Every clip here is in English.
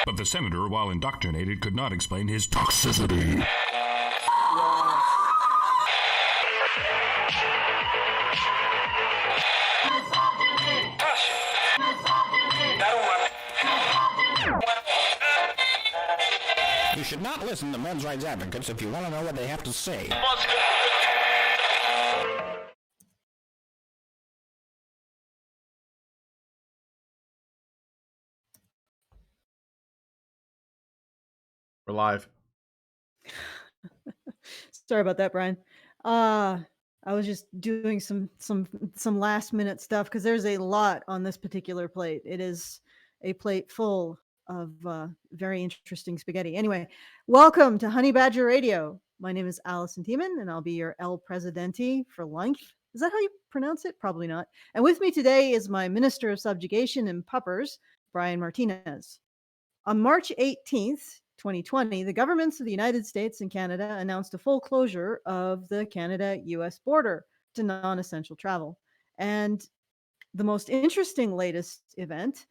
But the senator, while indoctrinated, could not explain his toxicity. You should not listen to men's rights advocates if you want to know what they have to say. We're live. Sorry about that, Brian. I was just doing some last minute stuff because there's a lot on this particular plate. It is a plate full of very interesting spaghetti. Anyway, welcome to Honey Badger Radio. My name is Alison Thiemann, and I'll be your El Presidente for life. Is that how you pronounce it? Probably not. And with me today is my Minister of Subjugation and Puppers, Brian Martinez. On March 18th, 2020, the governments of the United States and Canada announced a full closure of the Canada-US border to non-essential travel. And the most interesting latest event,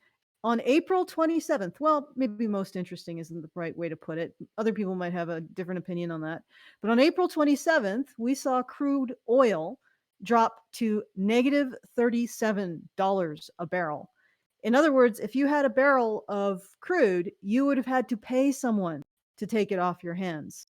on April 27th, well, maybe most interesting isn't the right way to put it. Other people might have a different opinion on that. But on April 27th, we saw crude oil drop to negative $37 a barrel. In other words, if you had a barrel of crude, you would have had to pay someone to take it off your hands.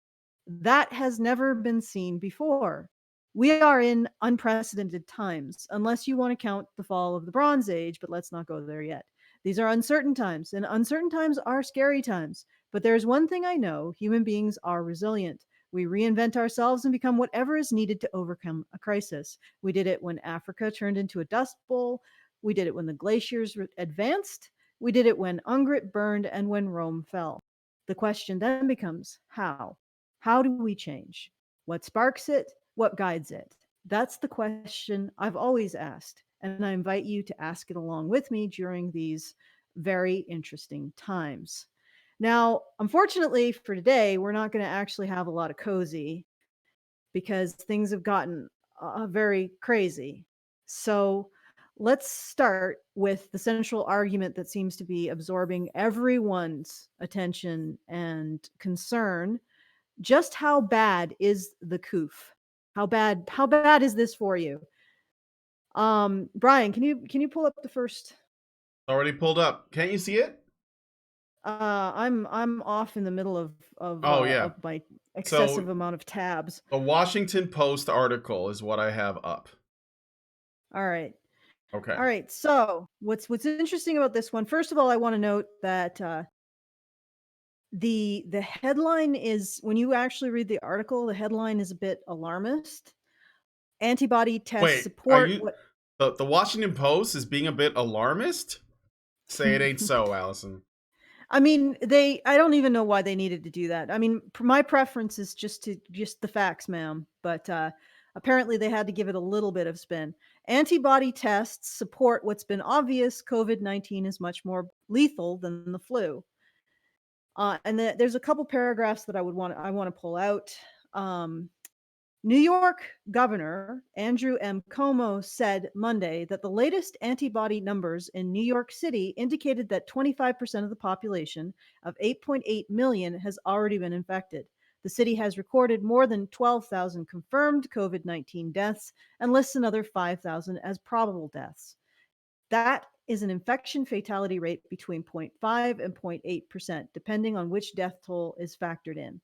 That has never been seen before. We are in unprecedented times, unless you want to count the fall of the Bronze Age, but let's not go there yet. These are uncertain times, and uncertain times are scary times. But there's one thing I know: human beings are resilient. We reinvent ourselves and become whatever is needed to overcome a crisis. We did it when Africa turned into a dust bowl. We did it when the glaciers advanced. We did it when Ungrit burned and when Rome fell. The question then becomes how? How do we change? What sparks it? What guides it? That's the question I've always asked, and I invite you to ask it along with me during these very interesting times. Now, unfortunately for today, we're not going to actually have a lot of cozy because things have gotten very crazy. So let's start with the central argument that seems to be absorbing everyone's attention and concern. Just how bad is the Coof? How bad is this for you? Brian, can you pull up the first? Already pulled up. Can't you see it? I'm off in the middle of yeah. of my excessive amount of tabs. The Washington Post article is what I have up. All right. Okay. All right. So what's interesting about this one? First of all, I want to note that the headline is, when you actually read the article, the headline is a bit alarmist. Antibody test support. The Washington Post is being a bit alarmist? Say it ain't so, Alison. I mean, I don't even know why they needed to do that. I mean, my preference is just the facts, ma'am. But apparently they had to give it a little bit of spin. Antibody tests support what's been obvious: COVID-19 is much more lethal than the flu. And there's a couple paragraphs that I want to pull out. New York Governor Andrew M. Cuomo said Monday that the latest antibody numbers in New York City indicated that 25% of the population of 8.8 million has already been infected. The city has recorded more than 12,000 confirmed COVID-19 deaths and lists another 5,000 as probable deaths. That is an infection fatality rate between 0.5 and 0.8%, depending on which death toll is factored in.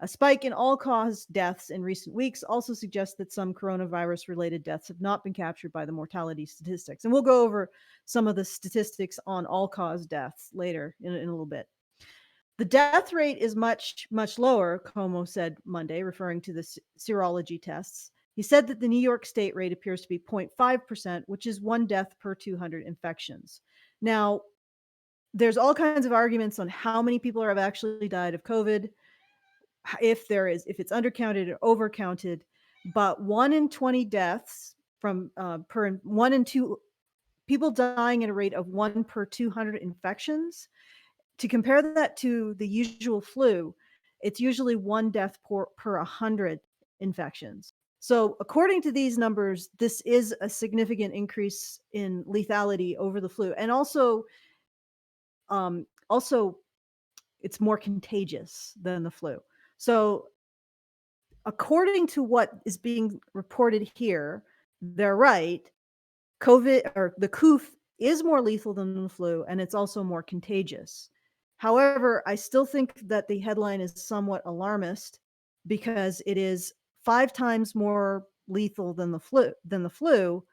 A spike in all-cause deaths in recent weeks also suggests that some coronavirus-related deaths have not been captured by the mortality statistics. And we'll go over some of the statistics on all-cause deaths later in a little bit. The death rate is much, much lower, Cuomo said Monday, referring to the serology tests. He said that the New York State rate appears to be 0.5%, which is 1 death per 200 infections. Now, there's all kinds of arguments on how many people have actually died of COVID, if it's undercounted or overcounted, but 1 in 20 deaths from per 1 in 2 people dying at a rate of 1 per 200 infections. To compare that to the usual flu, it's usually 1 death per 100 infections. So according to these numbers, this is a significant increase in lethality over the flu. And also It's more contagious than the flu. So according to what is being reported here, they're right. COVID or the Coof is more lethal than the flu, and it's also more contagious. However, I still think that the headline is somewhat alarmist because it is 5 times more lethal than the flu,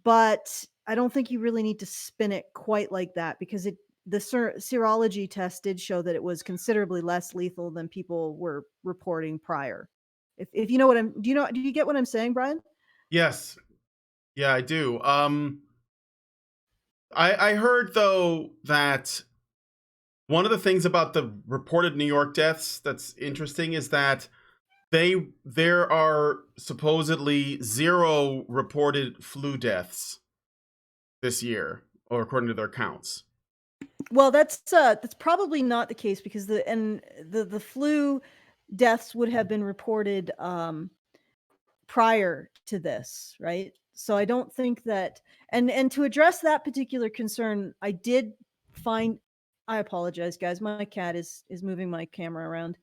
but I don't think you really need to spin it quite like that because the serology test did show that it was considerably less lethal than people were reporting prior. If you know what I'm, do you get what I'm saying, Brian? Yes. Yeah, I do. I heard though that one of the things about the reported New York deaths that's interesting is that there are supposedly 0 reported flu deaths this year, or according to their counts. Well, that's probably not the case because the flu deaths would have been reported prior to this, right? So I don't think that, and to address that particular concern, I did find, I apologize, guys, my cat is moving my camera around.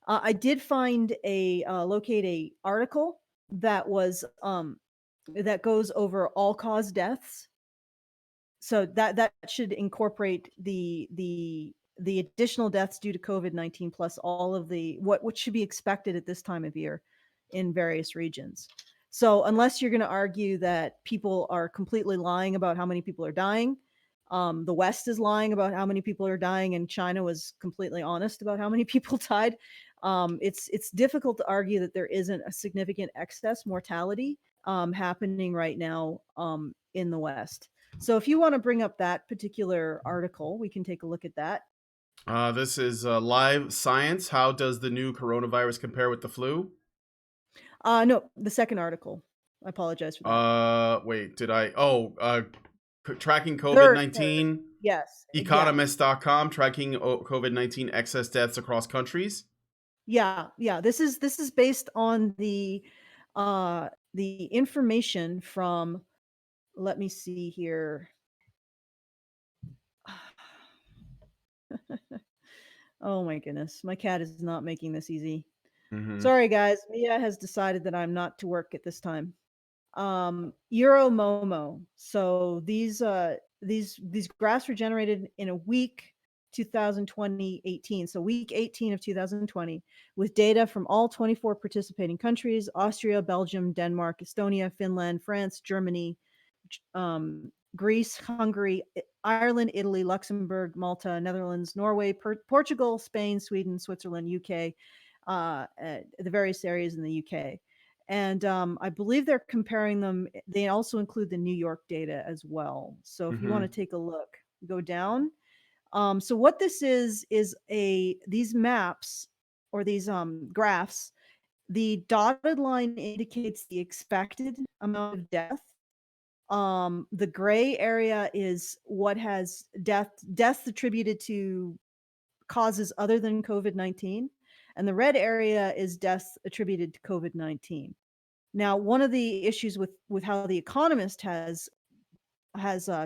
I did find locate a article that was that goes over all cause deaths. So that should incorporate the additional deaths due to COVID-19 plus all of the what should be expected at this time of year in various regions. So unless you're going to argue that people are completely lying about how many people are dying, the West is lying about how many people are dying, and China was completely honest about how many people died. It's difficult to argue that there isn't a significant excess mortality happening right now in the West. So if you want to bring up that particular article, we can take a look at that. This is Live Science. How does the new coronavirus compare with the flu? No, the second article. I apologize for that. Wait, did I? Oh, tracking Third. COVID-19. Yes. Economist.com tracking COVID-19 excess deaths across countries. Yeah. This is based on the information from. Let me see here. Oh my goodness, my cat is not making this easy. Sorry, guys. Mia has decided that I'm not to work at this time. Euromomo. So these graphs were generated in a week 2020-18. So week 18 of 2020 with data from all 24 participating countries: Austria, Belgium, Denmark, Estonia, Finland, France, Germany, Greece, Hungary, Ireland, Italy, Luxembourg, Malta, Netherlands, Norway, Portugal, Spain, Sweden, Switzerland, UK, the various areas in the UK. And I believe they're comparing them. They also include the New York data as well. So if you want to take a look, go down. So what this is these maps or these graphs. The dotted line indicates the expected amount of death. The gray area is what has deaths attributed to causes other than COVID-19, and the red area is deaths attributed to COVID-19. Now, one of the issues with how The Economist has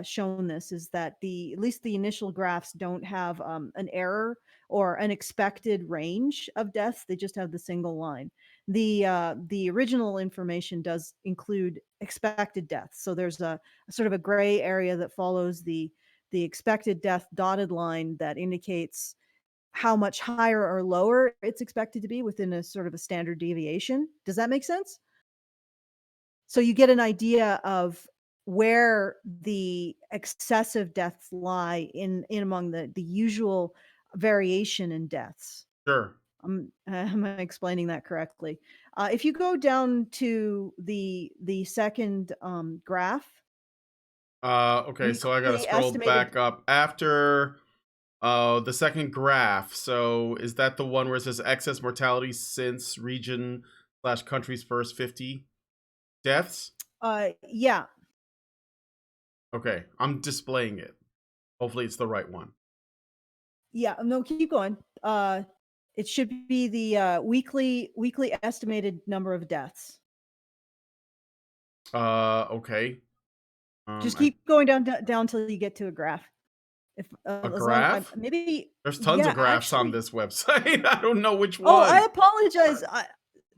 shown this is that at least the initial graphs don't have an error or an expected range of deaths. They just have the single line. The original information does include expected deaths. So there's a sort of a gray area that follows the expected death dotted line that indicates how much higher or lower it's expected to be within a sort of a standard deviation. Does that make sense? So you get an idea of where the excessive deaths lie in among the usual variation in deaths. Sure. Am I explaining that correctly? If you go down to the second graph. Okay, so I gotta scroll back up after the second graph. So is that the one where it says excess mortality since region / country's first 50 deaths? Yeah. Okay, I'm displaying it. Hopefully it's the right one. Yeah, no, keep going. It should be the weekly estimated number of deaths. Okay. Just keep going down till you get to a graph. If A as long graph? maybe There's tons of yeah, graphs on actually. this website. I don't know which Oh, I one. apologize.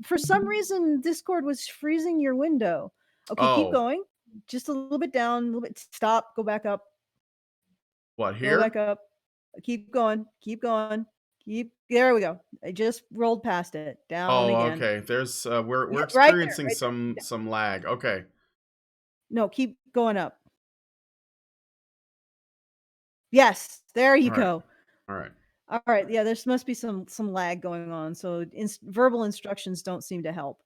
For some reason, Discord was freezing your window. Okay, keep Oh, going. Just a little bit down, a little bit. Stop. Go back up. what Go back here? up. Keep going. Keep going. Keep. There we go. I just rolled past it. Down Oh, again. okay. There's we're Yeah, right there. experiencing Right there. Yeah. some lag. Okay. No, keep going up. Yes, there you All right. go. All right. All right. Yeah, there must be some lag going on. So verbal instructions don't seem to help.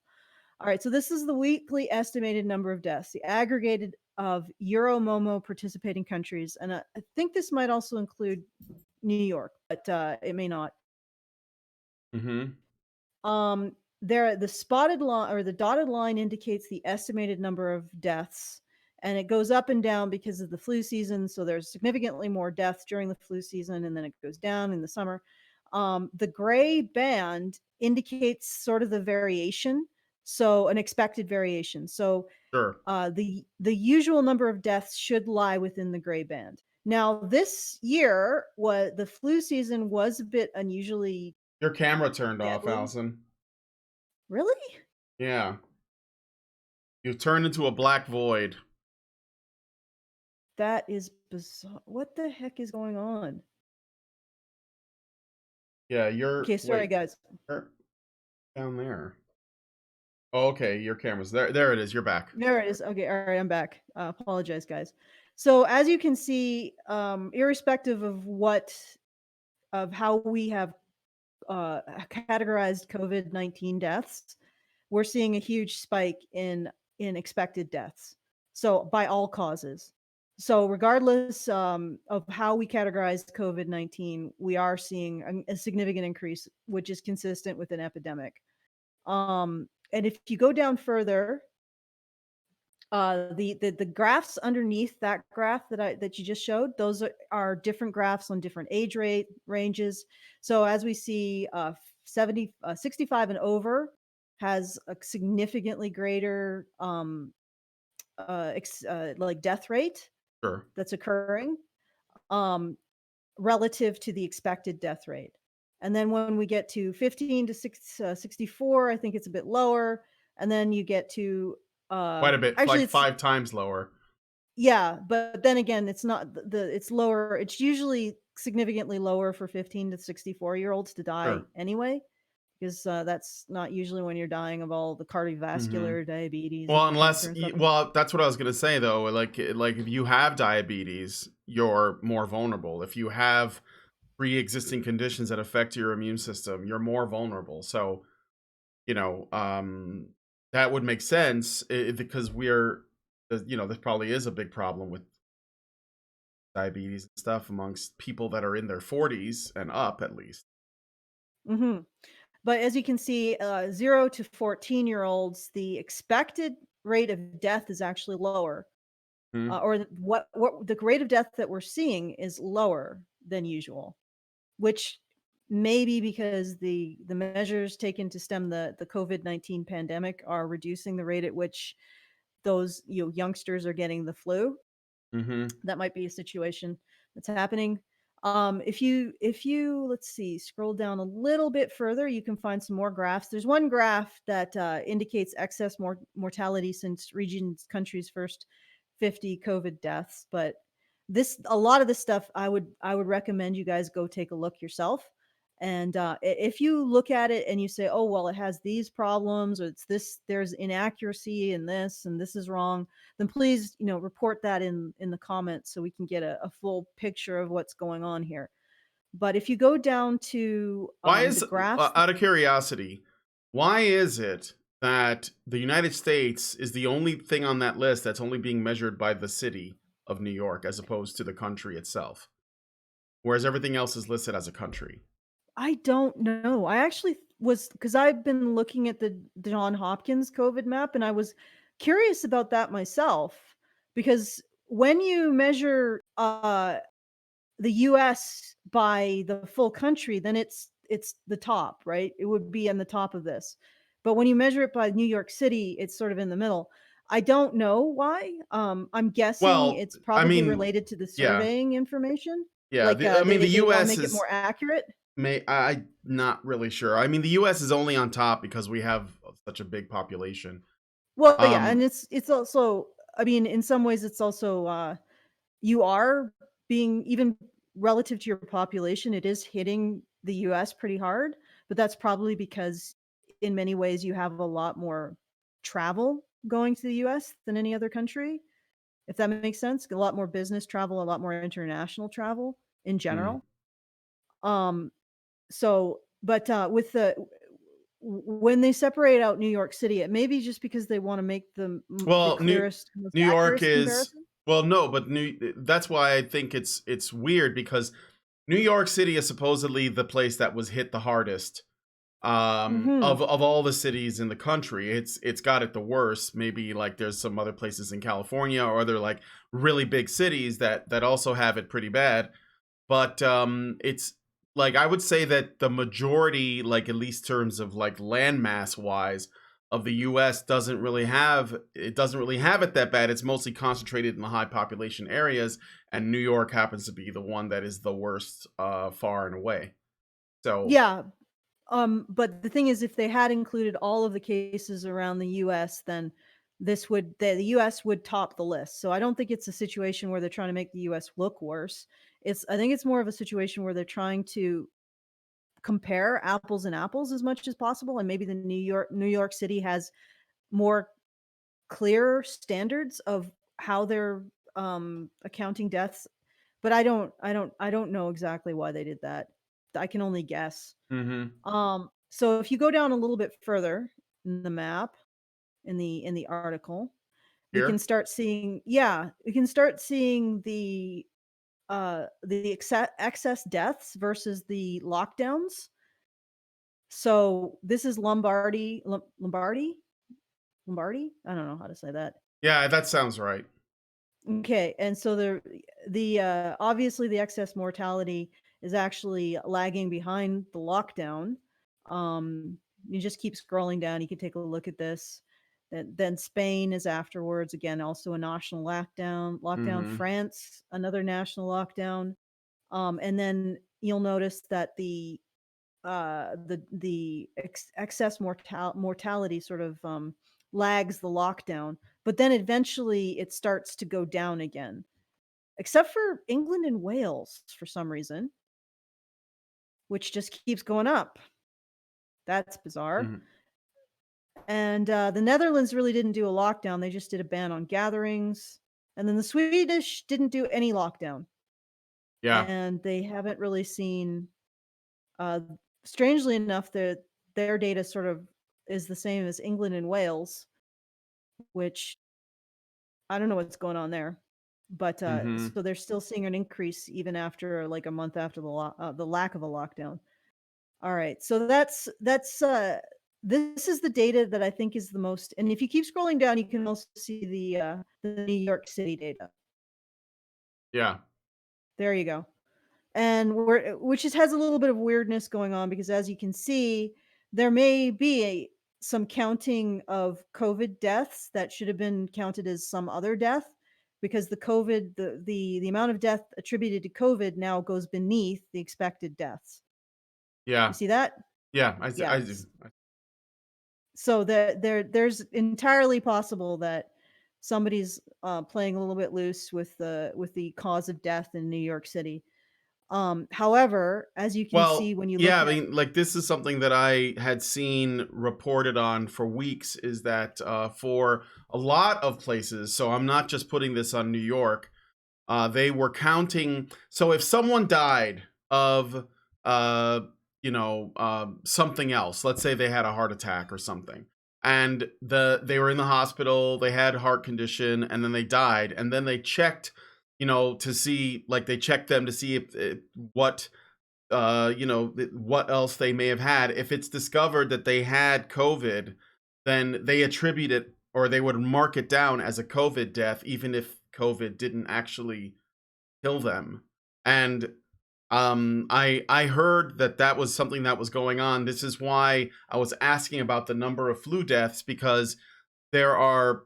All right, so this is the weekly estimated number of deaths, the aggregated of Euromomo participating countries, and I think this might also include New York, but it may not. Mhm. There, the spotted line or the dotted line indicates the estimated number of deaths, and it goes up and down because of the flu season. So there's significantly more deaths during the flu season, and then it goes down in the summer. The gray band indicates sort of the variation, so an expected variation. So Sure. the usual number of deaths should lie within the gray band. Now, this year, what the flu season was a bit unusually Your camera turned off, deadly. Alison. Really? Yeah. You turned into a black void. That is bizarre. What the heck is going on? Yeah, you're Okay, sorry, wait. guys. You're down there. Oh, okay, your camera's there. There it is. You're back. There it is. Okay, all right, I'm back. Apologize, guys. So as you can see, irrespective of how we have categorized COVID-19 deaths, we're seeing a huge spike in expected deaths. So by all causes. So regardless of how we categorize COVID-19, we are seeing a significant increase, which is consistent with an epidemic. And if you go down further, the graphs underneath that graph that you just showed, those are different graphs on different age ranges. So as we see, 65 and over has a significantly greater like death rate Sure. that's occurring um, relative to the expected death rate. And then when we get to 15 to 64, I think it's a bit lower. And then you get to Quite a bit, actually like it's 5 times lower. yeah, but then again, it's not it's lower. It's usually significantly lower for 15 to 64-year-olds to die Sure. anyway, because that's not usually when you're dying of all the Mhm. cardiovascular, diabetes, Well, and unless cancer and stuff. well, that's what I was gonna say though. Like if you have diabetes, you're more vulnerable. If you have pre-existing conditions that affect your immune system, you're more vulnerable. So you know, that would make sense because this probably is a big problem with diabetes and stuff amongst people that are in their 40s and up at least. Hmm. But as you can see, 0 to 14-year-olds, the expected rate of death is actually lower, Hmm. or what the rate of death that we're seeing is lower than usual, which may be because the measures taken to stem the COVID-19 pandemic are reducing the rate at which those youngsters are getting the flu. Hmm. That might be a situation that's happening. If you let's see, scroll down a little bit further, you can find some more graphs. There's one graph that indicates excess mortality since region's country's first 50 COVID deaths. But a lot of this stuff, I would recommend you guys go take a look yourself. And if you look at it and you say, oh well, it has these problems, or it's this, there's inaccuracy in this, and this is wrong, then please, report that in the comments so we can get a full picture of what's going on here. But if you go down to Why the is graphs, out of curiosity, why is it that the United States is the only thing on that list that's only being measured by the city of New York as opposed to the country itself, whereas everything else is listed as a country? I don't know. I actually was, because I've been looking at the John Hopkins COVID map, and I was curious about that myself, because when you measure the US by the full country, then it's the top, right? It would be on the top of this. But when you measure it by New York City, it's sort of in the middle. I don't know why. I'm guessing Well, it's I probably mean, related to the yeah. surveying information. Yeah, Like I mean, the they want to U.S. make it is more accurate. I'm not really sure. I mean, the U.S. is only on top because we have such a big population. Well, yeah, and Um, it's also, I mean, in some ways, it's also you are being, even relative to your population, it is hitting the US pretty hard, but that's probably because in many ways you have a lot more travel going to the US than any other country, if that makes sense. A lot more business travel, a lot more international travel in mm. general. Um so but with the when they separate out New York City, it may be just because they want to make the Well, clearest, most New York accurate is comparison. well, no, but that's why I think it's weird because New York City is supposedly the place that was hit the hardest Mhm. of all the cities in the country. It's got it the worst. Maybe like there's some other places in California or other like really big cities that also have it pretty bad. But it's like I would say that the majority, like at least terms of like landmass wise, of the US doesn't really have it that bad. It's mostly concentrated in the high population areas, and New York happens to be the one that is the worst far and away. So Yeah, but the thing is, if they had included all of the cases around the US, then the US would top the list. So I don't think it's a situation where they're trying to make the US look worse. I think it's more of a situation where they're trying to compare apples and apples as much as possible, and maybe the New York City has more clear standards of how they're accounting deaths, but I don't know exactly why they did that. I can only guess. mhm. So if you go down a little bit further in the map, in the article, we can Here. start seeing, yeah, we can start seeing the excess deaths versus the lockdowns. So this is Lombardy. I don't know how to say that. Yeah, that sounds right. Okay, and so the obviously the excess mortality is actually lagging behind the lockdown. You just keep scrolling down, you can take a look at this. Then Spain is afterwards, again, also a national lockdown. Mhm. France, another national lockdown. And then you'll notice that excess mortality sort of lags the lockdown, but then eventually it starts to go down again, except for England and Wales for some reason, which just keeps going up. That's bizarre. Mhm. And the Netherlands really didn't do a lockdown, they just did a ban on gatherings. And then the Swedish didn't do any lockdown, Yeah. and they haven't really seen, uh, strangely enough, their data sort of is the same as England and Wales, which I don't know what's going on there. But Mhm. so they're still seeing an increase even after like a month after the lack of a lockdown. All right, so this is the data that I think is the most. And if you keep scrolling down, you can also see the New York City data. Yeah. There you go. And which has a little bit of weirdness going on, because as you can see, there may be some counting of COVID deaths that should have been counted as some other death, because the amount of death attributed to COVID now goes beneath the expected deaths. You Yeah. see that? Yeah. I do. Yes. So there's entirely possible that somebody's playing a little bit loose with the cause of death in New York City. However, as you can see Well, when you look yeah, I at, mean, like this is something that I had seen reported on for weeks is that for a lot of places, so I'm not just putting this on New York, they were counting. So if someone died of, uh, something else, let's say they had a heart attack or something, and they were in the hospital, they had heart condition, and then they died, and then they checked, to see, like they checked them to see if what what else they may have had. If it's discovered that they had COVID, then they attribute it or they would mark it down as a COVID death, even if COVID didn't actually kill them. And I heard that was something that was going on. This is why I was asking about the number of flu deaths, because there are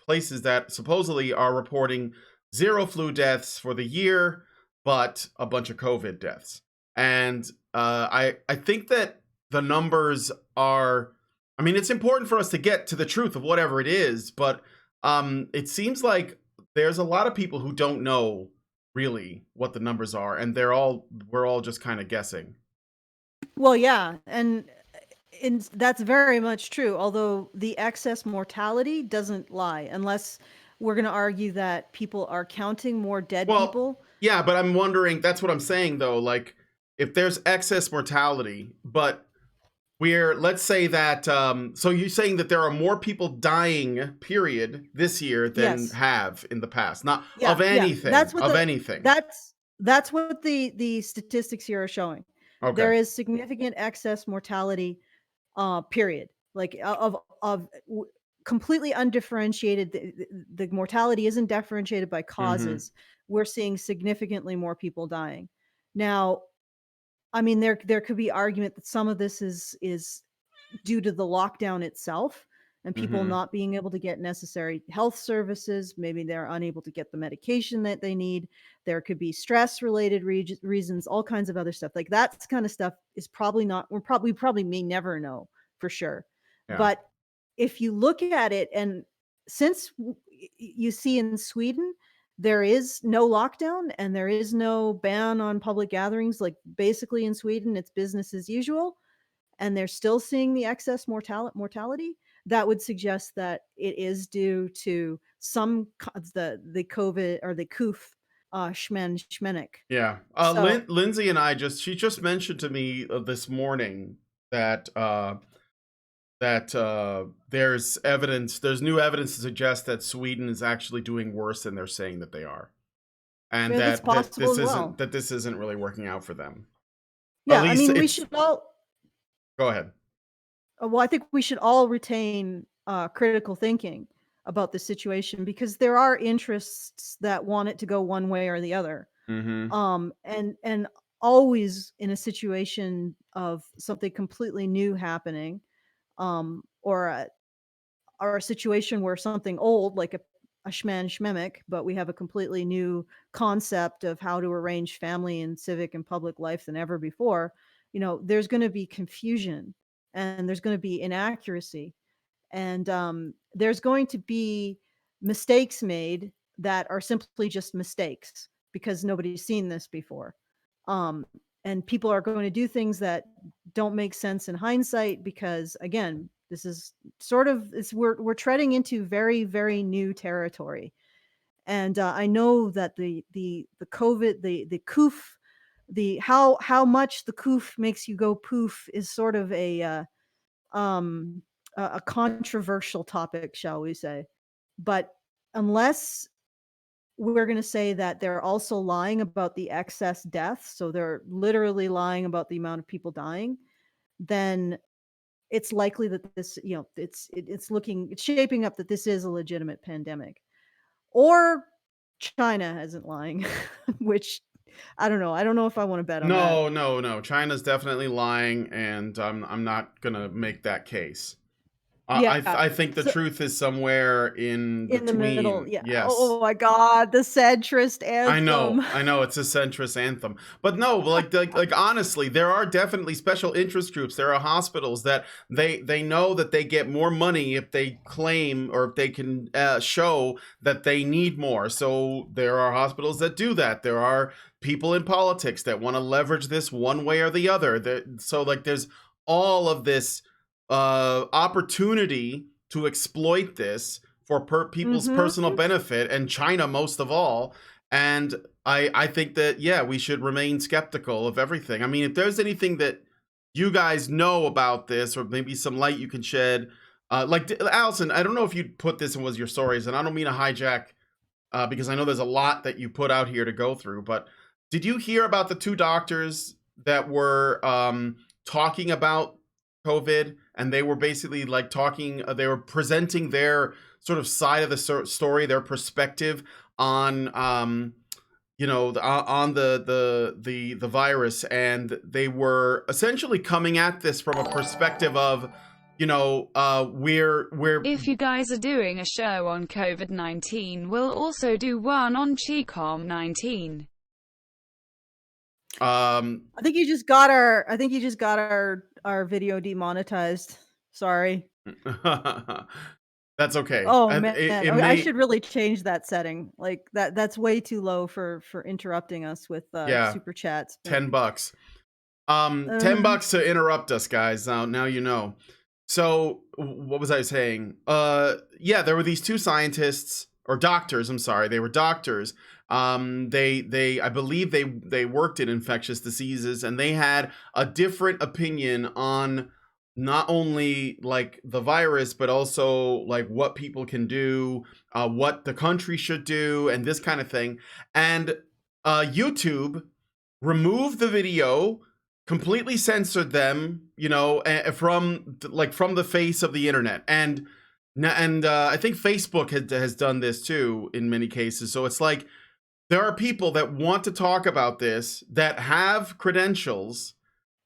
places that supposedly are reporting 0 flu deaths for the year, but a bunch of COVID deaths. And I think that the numbers are, I mean, it's important for us to get to the truth of whatever it is, but it seems like there's a lot of people who don't know really what the numbers are, and we're all just kind of guessing. Well, yeah, and that's very much true. Although the excess mortality doesn't lie, unless we're going to argue that people are counting more dead Well, people. yeah, but I'm wondering, that's what I'm saying though, like if there's excess mortality, but let's say that so you're saying that there are more people dying period this year than Yes. have in the past, not Yeah, of yeah. anything, That's what of anything. that's what the statistics here are showing. Okay. There is significant excess mortality, period. Like completely undifferentiated. The mortality isn't differentiated by Mm-hmm. causes. We're seeing significantly more people dying. Now, I mean, there could be argument that some of this is due to the lockdown itself and people Mm-hmm. not being able to get necessary health services. Maybe they're unable to get the medication that they need. There could be stress related reasons, all kinds of other stuff. Like that kind of stuff is probably not, we probably may never know for sure. Yeah. But if you look at it, and since you see in Sweden, there is no lockdown and there is no ban on public gatherings. Like basically in Sweden, it's business as usual, and they're still seeing the excess mortality, that would suggest that it is due to the COVID or the Coof schmenic. Yeah. So Lindsay and she just mentioned to me this morning that there's new evidence to suggest that Sweden is actually doing worse than they're saying that they are, and yeah, that's possible as well. this isn't really working out for them. At Yeah, I least mean, we it's. should all. Go ahead. Well, I think we should all retain critical thinking about the situation, because there are interests that want it to go one way or the other. Mm-hmm. And always in a situation of something completely new happening, or a situation where something old like a schmemic, but we have a completely new concept of how to arrange family and civic and public life than ever before. There's going to be confusion, and there's going to be inaccuracy, and there's going to be mistakes made that are simply just mistakes because nobody's seen this before. um, and people are going to do things that don't make sense in hindsight, because again, this is we're treading into very, very new territory. And I know that the COVID, the Coof, the how much the Coof makes you go poof is sort of um a controversial topic, shall we say. But unless we're going to say that they're also lying about the excess deaths, so they're literally lying about the amount of people dying, then it's likely that this, it's shaping up that this is a legitimate pandemic. Or China isn't lying, which I don't know. I don't know if I want to bet on that. No. China's definitely lying, and I'm not gonna make that case. Yeah. I think the So truth is somewhere in in the middle, between. yeah. Yes. Oh my God, the centrist anthem. I know, it's a centrist anthem, but no, like honestly, there are definitely special interest groups. There are hospitals that they know that they get more money if they claim, or if they can show that they need more. So there are hospitals that do that. There are people in politics that want to leverage this one way or the other. So like there's all of this opportunity to exploit this for people's personal Mm-hmm. benefit, and China most of all. And I think that, yeah, we should remain skeptical of everything. I mean, if there's anything that you guys know about this, or maybe some light you can shed, like Alison, I don't know if you put this in was your stories, and I don't mean to hijack, because I know there's a lot that you put out here to go through, but did you hear about the two doctors that were talking about COVID, and they were basically like talking, they were presenting their sort of side of the story, their perspective on on the virus, and they were essentially coming at this from a perspective of we're If you guys are doing a show on COVID-19, we'll also do one on Chicom-19. um I think you just got our video demonetized. Sorry. that's okay. Oh And man, it I may should really change that setting. Like that's way too low for interrupting us with yeah, super chats. But $10. uh, $10 to interrupt us, guys. Now you know. So what was I saying? Yeah, there were these two scientists or doctors. I'm sorry, they were doctors. They I believe they worked in infectious diseases, and they had a different opinion on not only like the virus, but also like what people can do, what the country should do, and this kind of thing. And YouTube removed the video, completely censored them, from the face of the internet. And I think Facebook has done this too in many cases. So it's like there are people that want to talk about this that have credentials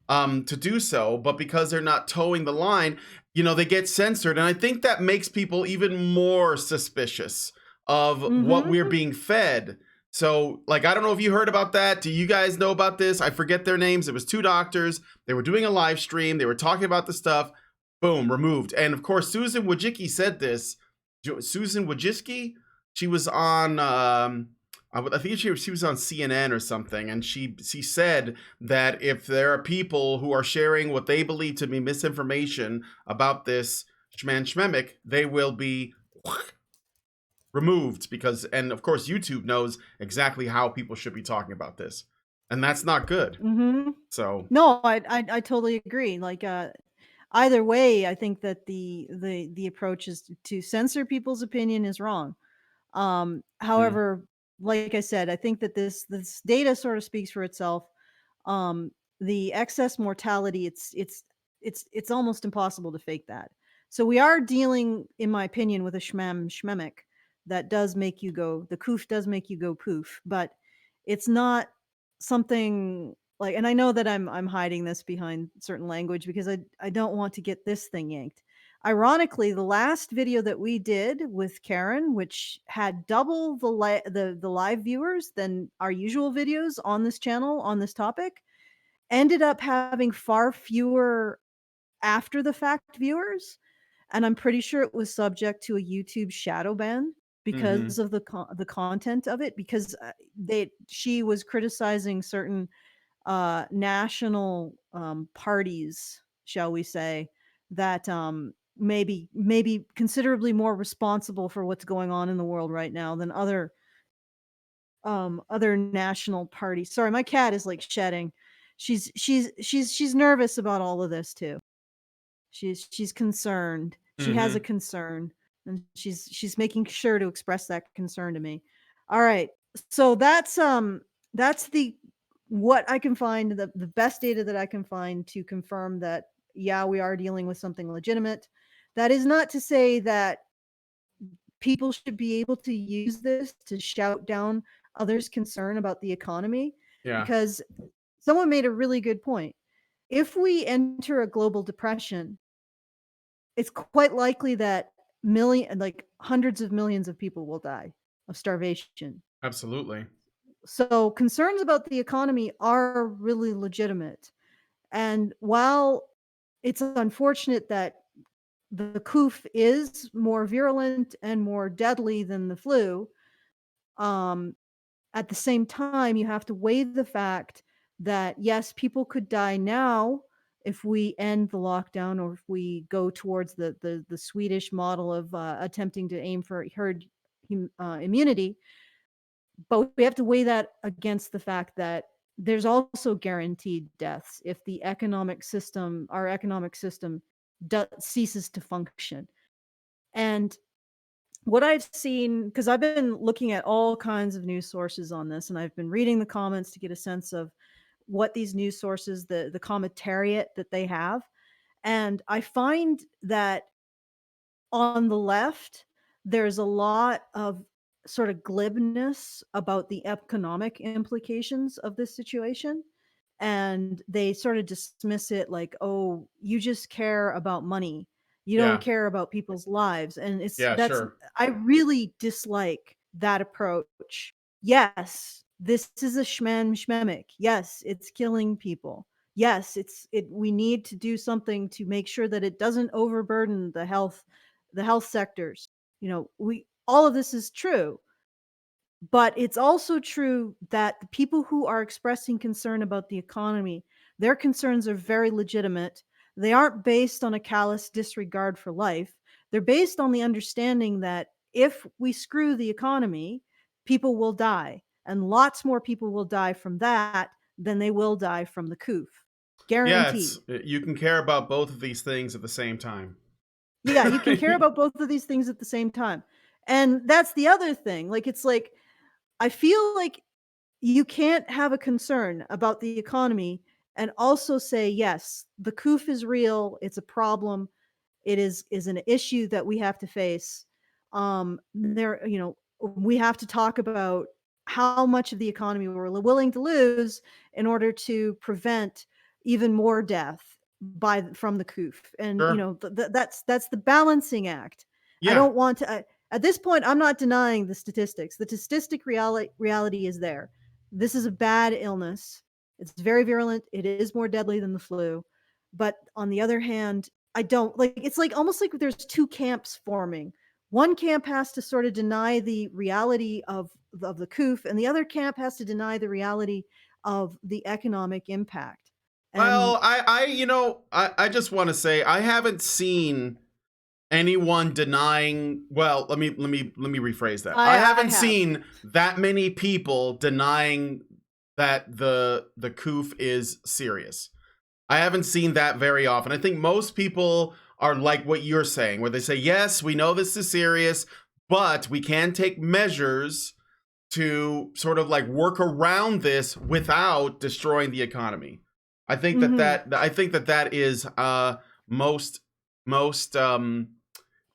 to do so, but because they're not towing the line, they get censored. And I think that makes people even more suspicious of what we're being fed. So, like, I don't know if you heard about that. Do you guys know about this? I forget their names. It was two doctors. They were doing a live stream. They were talking about the stuff. Boom, removed. And of course, Susan Wojcicki said this. Susan Wojcicki, she was on, I think she was on CNN or something, and she said that if there are people who are sharing what they believe to be misinformation about this Shman Shmemic, they will be removed and of course YouTube knows exactly how people should be talking about this, and that's not good. So no, I totally agree. Like either way, I think that the approach is to censor people's opinion is wrong. However, like I said, I think that this data sort of speaks for itself. The excess mortality, it's almost impossible to fake that. So we are dealing, in my opinion, with a shmemic that does make you go, the Coof does make you go poof, but it's not something like, and I know that I'm hiding this behind certain language because I don't want to get this thing yanked. Ironically, the last video that we did with Karen, which had double the live viewers than our usual videos on this channel on this topic, ended up having far fewer after the fact viewers, and I'm pretty sure it was subject to a YouTube shadow ban because of the content of it, because she was criticizing certain national parties, shall we say, that maybe considerably more responsible for what's going on in the world right now than other national parties. Sorry, my cat is like shedding. She's nervous about all of this too. She's concerned. She has a concern, and she's making sure to express that concern to me. All right. So that's the what I can find, the best data that I can find to confirm that yeah, we are dealing with something legitimate. That is not to say that people should be able to use this to shout down others' concern about the economy, because someone made a really good point. If we enter a global depression, it's quite likely that hundreds of millions of people will die of starvation. Absolutely. So concerns about the economy are really legitimate. And while it's unfortunate that the Coof is more virulent and more deadly than the flu, at the same time, you have to weigh the fact that yes, people could die now if we end the lockdown, or if we go towards the Swedish model of attempting to aim for herd immunity. But we have to weigh that against the fact that there's also guaranteed deaths if our economic system ceases to function. And what I've seen, because I've been looking at all kinds of news sources on this, and I've been reading the comments to get a sense of what these news sources, the commentariat that they have. And I find that on the left, there's a lot of sort of glibness about the economic implications of this situation. And they sort of dismiss it like, oh, you just care about money. You don't Yeah. care about people's lives. And Yeah, sure. I really dislike that approach. Yes, this is a shmemic. Yes, it's killing people. Yes, we need to do something to make sure that it doesn't overburden the health sectors. We all of this is true. But it's also true that the people who are expressing concern about the economy, their concerns are very legitimate. They aren't based on a callous disregard for life. They're based on the understanding that if we screw the economy, people will die. And lots more people will die from that than they will die from the Coof. Yeah, Guaranteed. you can care about both of these things at the same time. Yeah, you can care about both of these things at the same time. And that's the other thing. It's like, I feel like you can't have a concern about the economy and also say, yes, the Coof is real. It's a problem. It is an issue that we have to face. We have to talk about how much of the economy we're willing to lose in order to prevent even more death from the Coof. And Sure. that's the balancing act. I Yeah. don't want to. At this point, I'm not denying the statistics. The statistic reality is there. This is a bad illness. It's very virulent. It is more deadly than the flu. But on the other hand, I don't like it's like almost like there's two camps forming. One camp has to sort of deny the reality of the Coof, and the other camp has to deny the reality of the economic impact. And Well, I just want to say I haven't seen anyone denying. Well, let me rephrase that. I I haven't have. seen that many people denying that the Coof is serious. I haven't seen that very often. I think most people are like what you're saying, where they say, yes, we know this is serious, but we can take measures to sort of like work around this without destroying the economy. Mhm. I think that is most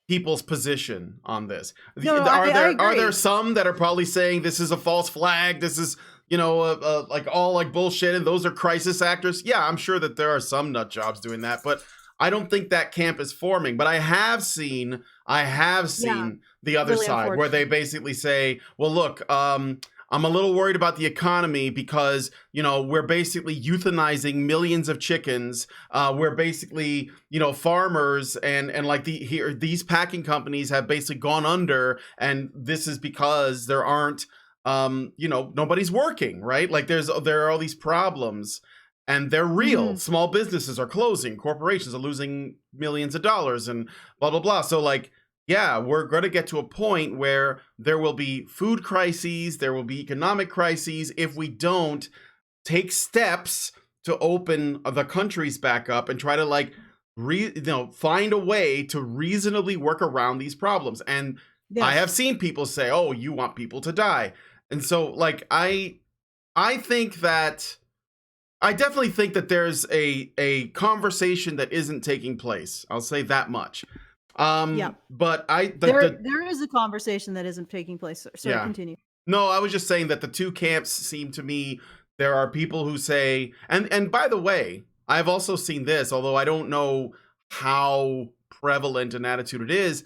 people's position on this. No, I Are there agree. some that are probably saying this is a false flag? This is like all like bullshit, and those are crisis actors. Yeah, I'm sure that there are some nut jobs doing that, but I don't think that camp is forming. But I have Yeah, seen the other really side where they unfortunate. basically say, well, look, I'm a little worried about the economy because we're basically euthanizing millions of chickens. We're basically farmers and like these packing companies have basically gone under, and this is because there aren't nobody's working, right? Like there are all these problems, and they're real. Mhm. Small businesses are closing, corporations are losing millions of dollars, and blah blah blah. So like, yeah, we're going to get to a point where there will be food crises, there will be economic crises if we don't take steps to open the countries back up and try to like find a way to reasonably work around these problems. And I have Yes. seen people say, "Oh, you want people to die." And so like I think that I definitely think that there's a conversation that isn't taking place. I'll say that much. Yeah. But There is a conversation that isn't taking place. Sorry, yeah. continue. No, I was just saying that the two camps seem to me, there are people who say, and by the way, I've also seen this, although I don't know how prevalent an attitude it is,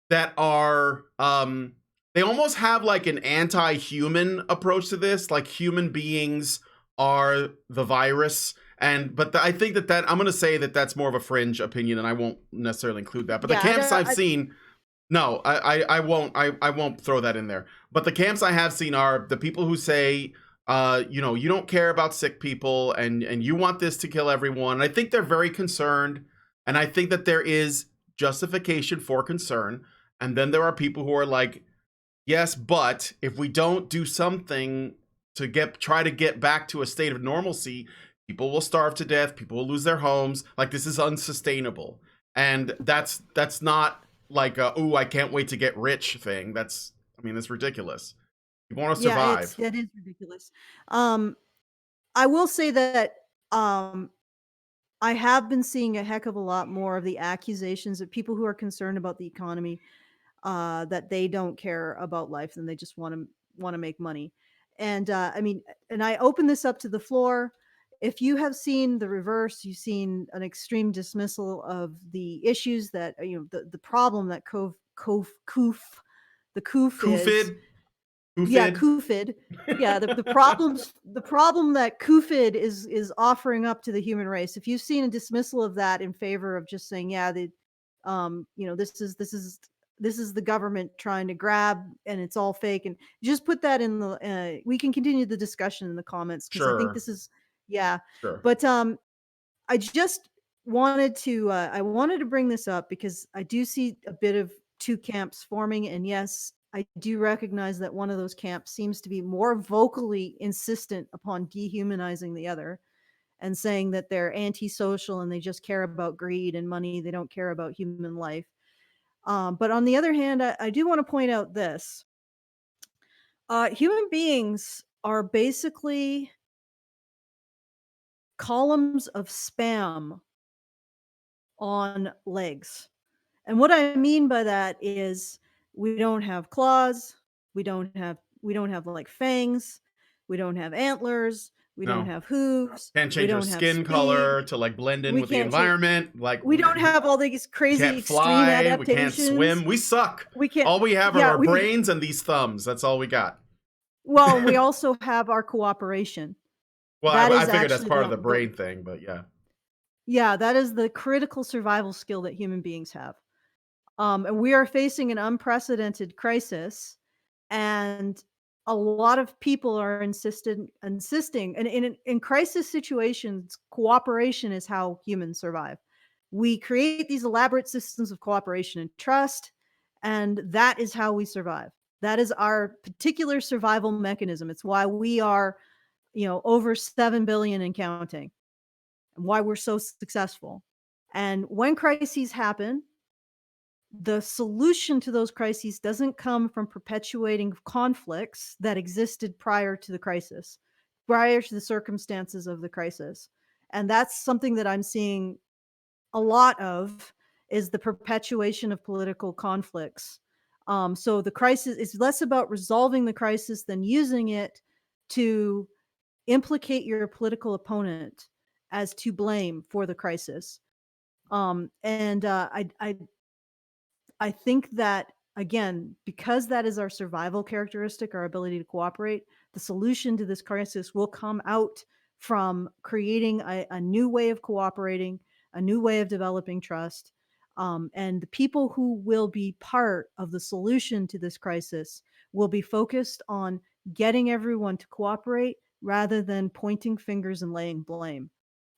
that are they almost have like an anti-human approach to this, like human beings are the virus. And I think that I'm going to say that that's more of a fringe opinion, and I won't necessarily include that. But the Yeah, camps I've I seen, no, I won't throw that in there. But the camps I have seen are the people who say, you don't care about sick people, and you want this to kill everyone. And I think they're very concerned, and I think that there is justification for concern. And then there are people who are like, yes, but if we don't do something to try to get back to a state of normalcy, people will starve to death, people will lose their homes. Like, this is unsustainable. And that's not like a, ooh, I can't wait to get rich thing. That's ridiculous. You want to yeah, survive. that is ridiculous. Um I will say that um I have been seeing a heck of a lot more of the accusations of people who are concerned about the economy, that they don't care about life and they just want to make money. And I mean, and I open this up to the floor. if you have seen the reverse, you've seen an extreme dismissal of the issues that the problem that the Coof is. Koofid. Yeah, Koofid. Coofid. Yeah, the problem that Coofid is offering up to the human race. If you've seen a dismissal of that in favor of just saying, yeah, this is the government trying to grab and it's all fake, and just put that in the we can continue the discussion in the comments, because I think Sure. this is, yeah. Sure. But I just wanted to bring this up because I do see a bit of two camps forming, and yes, I do recognize that one of those camps seems to be more vocally insistent upon dehumanizing the other and saying that they're antisocial and they just care about greed and money. They don't care about human life. But on the other hand, I do want to point out this. Human beings are basically columns of spam on legs. And what I mean by that is we don't have claws, we don't have like fangs, we don't have antlers, we don't No. have hooves, Can't we change our don't have skin speed, color to like blend in we with the can't change, environment. Like we don't have all these crazy can't extreme fly, we adaptations. can't swim. We suck. We can't. All we have are Yeah, our brains and these thumbs. That's all we got. Well, we also have our cooperation. Well, That I is figured that's actually part of the- the brain thing, but yeah. Yeah, that is the critical survival skill that human beings have. And we are facing an unprecedented crisis, and a lot of people are insisting, and in crisis situations, cooperation is how humans survive. We create these elaborate systems of cooperation and trust, and that is how we survive. That is our particular survival mechanism. It's why we are, over 7 billion and counting, and why we're so successful. And when crises happen, the solution to those crises doesn't come from perpetuating conflicts that existed prior to the crisis, prior to the circumstances of the crisis. And that's something that I'm seeing a lot of, is the perpetuation of political conflicts. So the crisis is less about resolving the crisis than using it to implicate your political opponent as to blame for the crisis. I think that, again, because that is our survival characteristic, our ability to cooperate, the solution to this crisis will come out from creating a new way of cooperating, a new way of developing trust. And the people who will be part of the solution to this crisis will be focused on getting everyone to cooperate rather than pointing fingers and laying blame.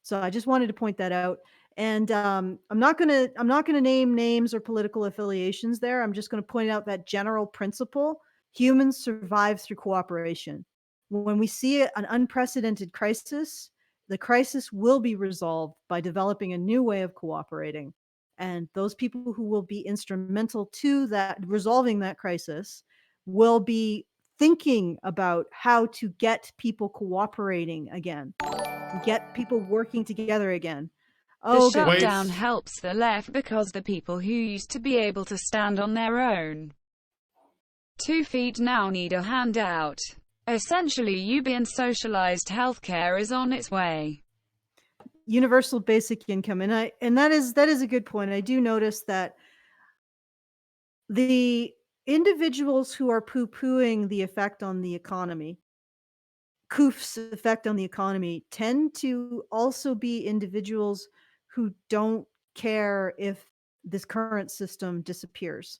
So I just wanted to point that out. And I'm not gonna name names or political affiliations there. I'm just gonna point out that general principle: humans survive through cooperation. When we see an unprecedented crisis, the crisis will be resolved by developing a new way of cooperating. And those people who will be instrumental to that, resolving that crisis, will be thinking about how to get people cooperating again, get people working together again. The Oh, God. shutdown helps the left because the people who used to be able to stand on their own 2 feet now need a handout. Essentially, UBI socialized healthcare is on its way. Universal basic income, and that is a good point. I do notice that the individuals who are poo-pooing the effect on the economy, Coof's effect on the economy, tend to also be individuals who don't care if this current system disappears.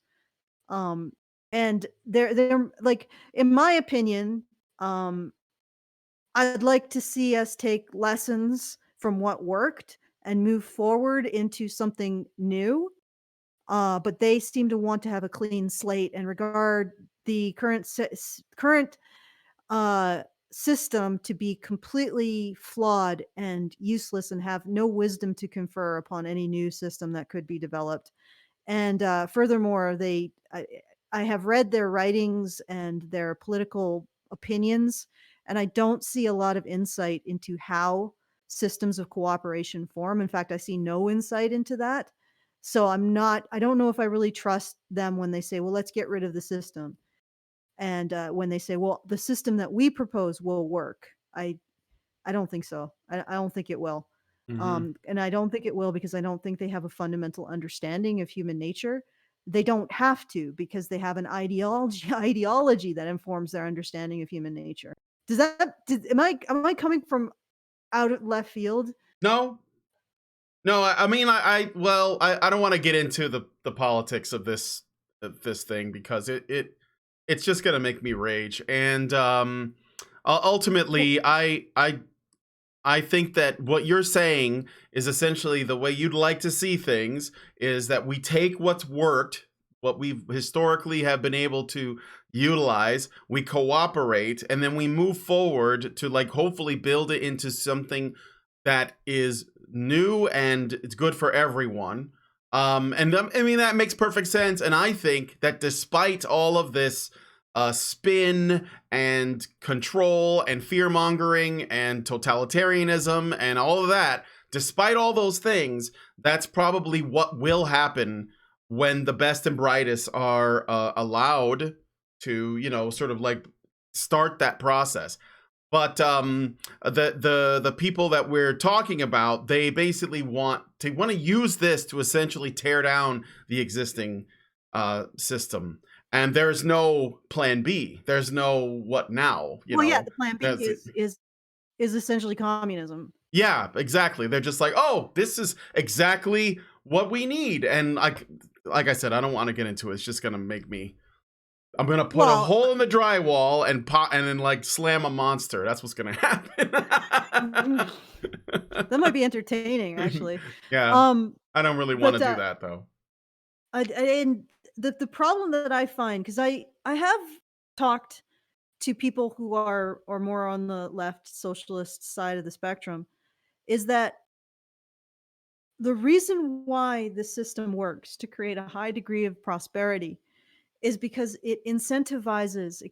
And they're like, in my opinion, I'd like to see us take lessons from what worked and move forward into something new. But they seem to want to have a clean slate and regard the current system to be completely flawed and useless, and have no wisdom to confer upon any new system that could be developed. And furthermore, I have read their writings and their political opinions, and I don't see a lot of insight into how systems of cooperation form. In fact, I see no insight into that. So I don't know if I really trust them when they say, well, let's get rid of the system. And when they say, well, the system that we propose will work. I don't think so. I don't think it will. Mm-hmm. And I don't think it will because I don't think they have a fundamental understanding of human nature. They don't have to because they have an ideology that informs their understanding of human nature. Am I coming from out of left field? No, no. I mean, well, I don't want to get into the politics of this thing because it's just gonna make me rage. And ultimately, I think that what you're saying is essentially the way you'd like to see things is that we take what's worked, what we've historically have been able to utilize, we cooperate, and then we move forward to like hopefully build it into something that is new and it's good for everyone. I mean, that makes perfect sense. And I think that despite all of this spin and control and fear mongering and totalitarianism and all of that, despite all those things, that's probably what will happen when the best and brightest are allowed to, sort of like start that process. But the people that we're talking about, they basically want to use this to essentially tear down the existing system. And there's no plan B. There's no what now. The plan B is essentially communism. Yeah, exactly. They're just like, oh, this is exactly what we need. And like I said, I don't want to get into it. It's just gonna make me. I'm gonna put a hole in the drywall and then like slam a monster. That's what's gonna happen. That might be entertaining, actually. Yeah. I don't really want to do that though. And the problem that I find, because I have talked to people who are more on the left socialist side of the spectrum, is that the reason why the system works to create a high degree of prosperity is because it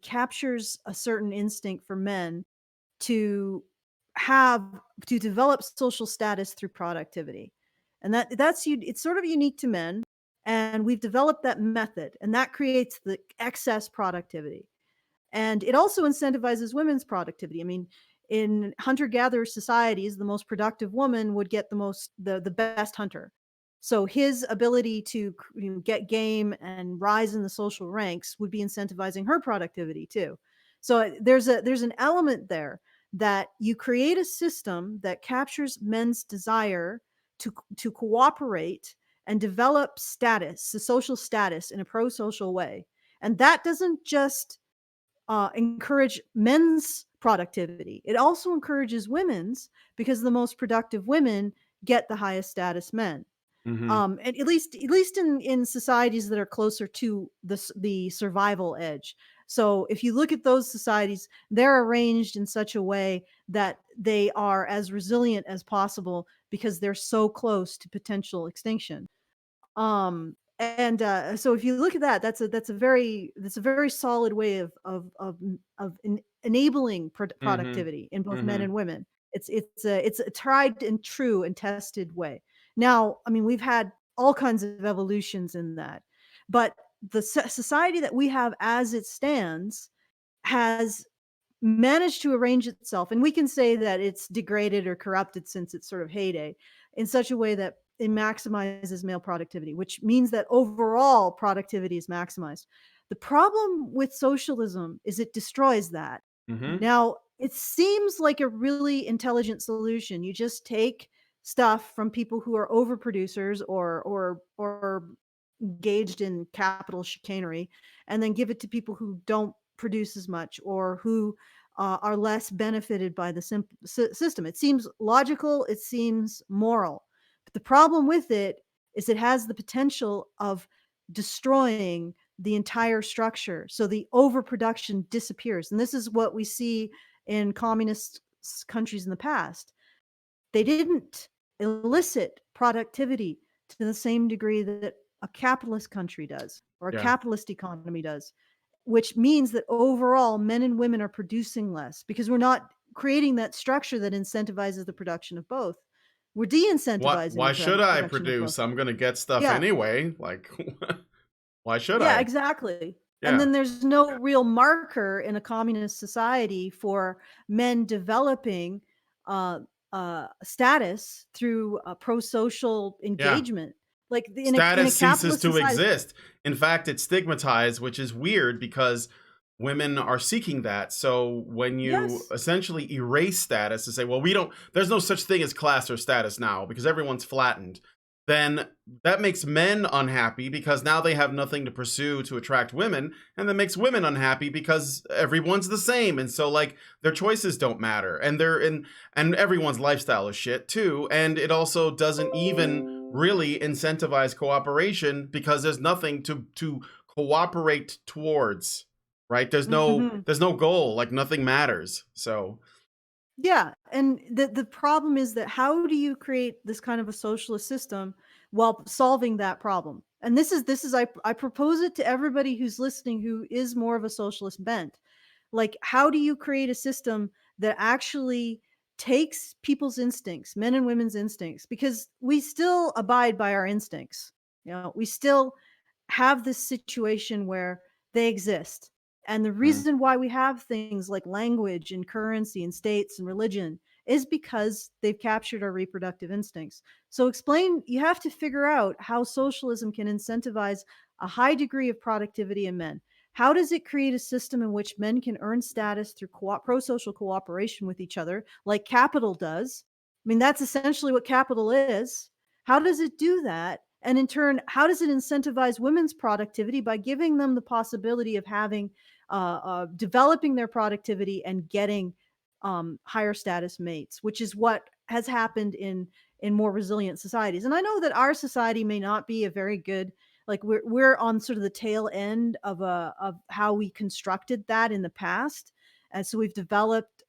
captures a certain instinct for men to develop social status through productivity. And it's sort of unique to men. And we've developed that method, and that creates the excess productivity. And it also incentivizes women's productivity. I mean, in hunter-gatherer societies, the most productive woman would get the best hunter. So his ability to get game and rise in the social ranks would be incentivizing her productivity too. So there's an element there that you create a system that captures men's desire to cooperate and develop status, the social status, in a pro-social way. And that doesn't just encourage men's productivity. It also encourages women's, because the most productive women get the highest status men. Mm-hmm. And at least in societies that are closer to the survival edge. So if you look at those societies, they're arranged in such a way that they are as resilient as possible because they're so close to potential extinction. So if you look at that, that's a very solid way of enabling productivity in both men and women. It's a tried and true and tested way. Now, I mean, we've had all kinds of evolutions in that, but the society that we have as it stands has managed to arrange itself, and we can say that it's degraded or corrupted since its sort of heyday, in such a way that it maximizes male productivity, which means that overall productivity is maximized. The problem with socialism is it destroys that. Mm-hmm. Now, it seems like a really intelligent solution. You just take stuff from people who are overproducers or engaged in capital chicanery, and then give it to people who don't produce as much or who are less benefited by the system. It seems logical. It seems moral. But the problem with it is it has the potential of destroying the entire structure. So the overproduction disappears. And this is what we see in communist countries in the past. They didn't elicit productivity to the same degree that a capitalist country does, or a capitalist economy does, which means that overall men and women are producing less because we're not creating that structure that incentivizes the production of both. We're de-incentivizing. Why should I produce? I'm going to get stuff anyway. Like, why should I? Yeah, exactly. Yeah. And then there's no real marker in a communist society for men developing uh, status through pro-social Yeah. engagement. Like in a Status ceases capitalist to society. exist. In fact, it's stigmatized, which is weird because women are seeking that. So when you Yes. essentially erase status and say, well, we don't, there's no such thing as class or status now because everyone's flattened, then that makes men unhappy because now they have nothing to pursue to attract women. And that makes women unhappy because everyone's the same. And so, like, their choices don't matter. And and everyone's lifestyle is shit too. And it also doesn't even really incentivize cooperation because there's nothing to cooperate towards, right? Hmm. There's no goal, like nothing matters. So Yeah, and the problem is that how do you create this kind of a socialist system while solving that problem? And this is I propose it to everybody who's listening who is more of a socialist bent. Like, how do you create a system that actually takes people's instincts, men and women's instincts, because we still abide by our instincts. We still have this situation where they exist. And the mm, reason why we have things like language and currency and states and religion is because they've captured our reproductive instincts. So you have to figure out how socialism can incentivize a high degree of productivity in men. How does it create a system in which men can earn status through pro-social cooperation with each other, like capital does? I mean, that's essentially what capital is. How does it do that? And in turn, how does it incentivize women's productivity by giving them the possibility of having developing their productivity and getting higher status mates, which is what has happened in more resilient societies. And I know that our society may not be a very good, like we're on sort of the tail end of how we constructed that in the past, and so we developed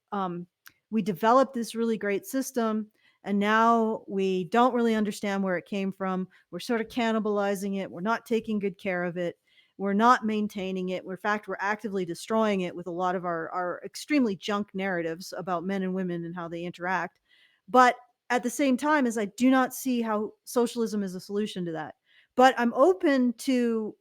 this really great system, and now we don't really understand where it came from. We're sort of cannibalizing it. We're not taking good care of it. We're not maintaining it. In fact, we're actively destroying it with a lot of our extremely junk narratives about men and women and how they interact. But at the same time, as I do not see how socialism is a solution to that. But I'm open to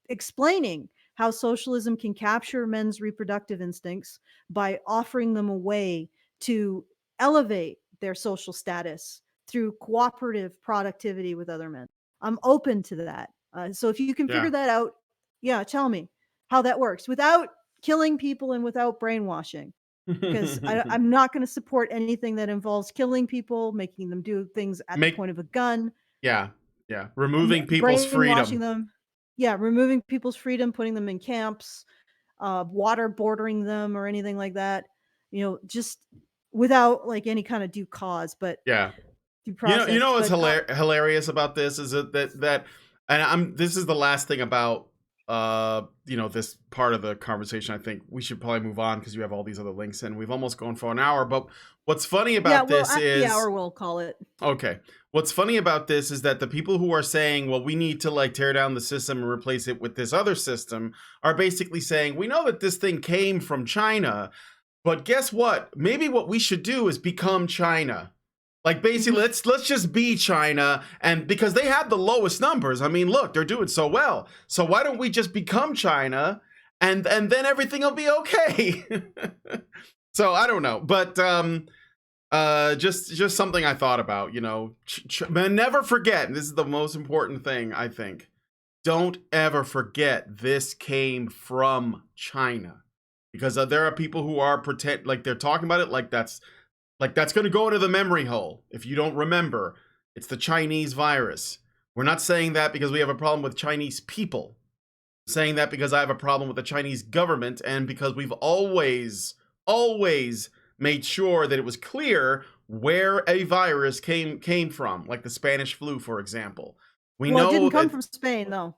explaining how socialism can capture men's reproductive instincts by offering them a way to elevate their social status through cooperative productivity with other men. I'm open to that. So if you can yeah. figure that out, yeah, tell me how that works without killing people and without brainwashing. Because I'm not going to support anything that involves killing people, making them do things at the Make point of a gun, yeah, yeah. Removing people's brainwashing freedom. them. Yeah, removing people's freedom, putting them in camps, water bordering them, or anything like that. Just without like any kind of due cause, but Yeah. due You process. know what's But hilarious about this is that and I'm this is the last thing about this part of the conversation. I think we should probably move on because you have all these other links and we've almost gone for an hour. But what's funny yeah, about well, this at the is hour we'll call it. okay. What's funny about this is that the people who are saying, well, we need to like tear down the system and replace it with this other system are basically saying, we know that this thing came from China, but guess what? Maybe what we should do is become China. Like basically, Mhm. let's just be China, and because they have the lowest numbers. I mean, look, they're doing so well. So why don't we just become China, and then everything will be okay. So I don't know, but just something I thought about. Man, never forget. This is the most important thing I think. Don't ever forget this came from China, because there are people who are pretend like they're talking about it like that's going to go into the memory hole. If you don't remember, it's the Chinese virus. We're not saying that because we have a problem with Chinese people. I'm saying that because I have a problem with the Chinese government and because we've always made sure that it was clear where a virus came from, like the Spanish flu, for example. We Well, it know didn't come that, from Spain, though.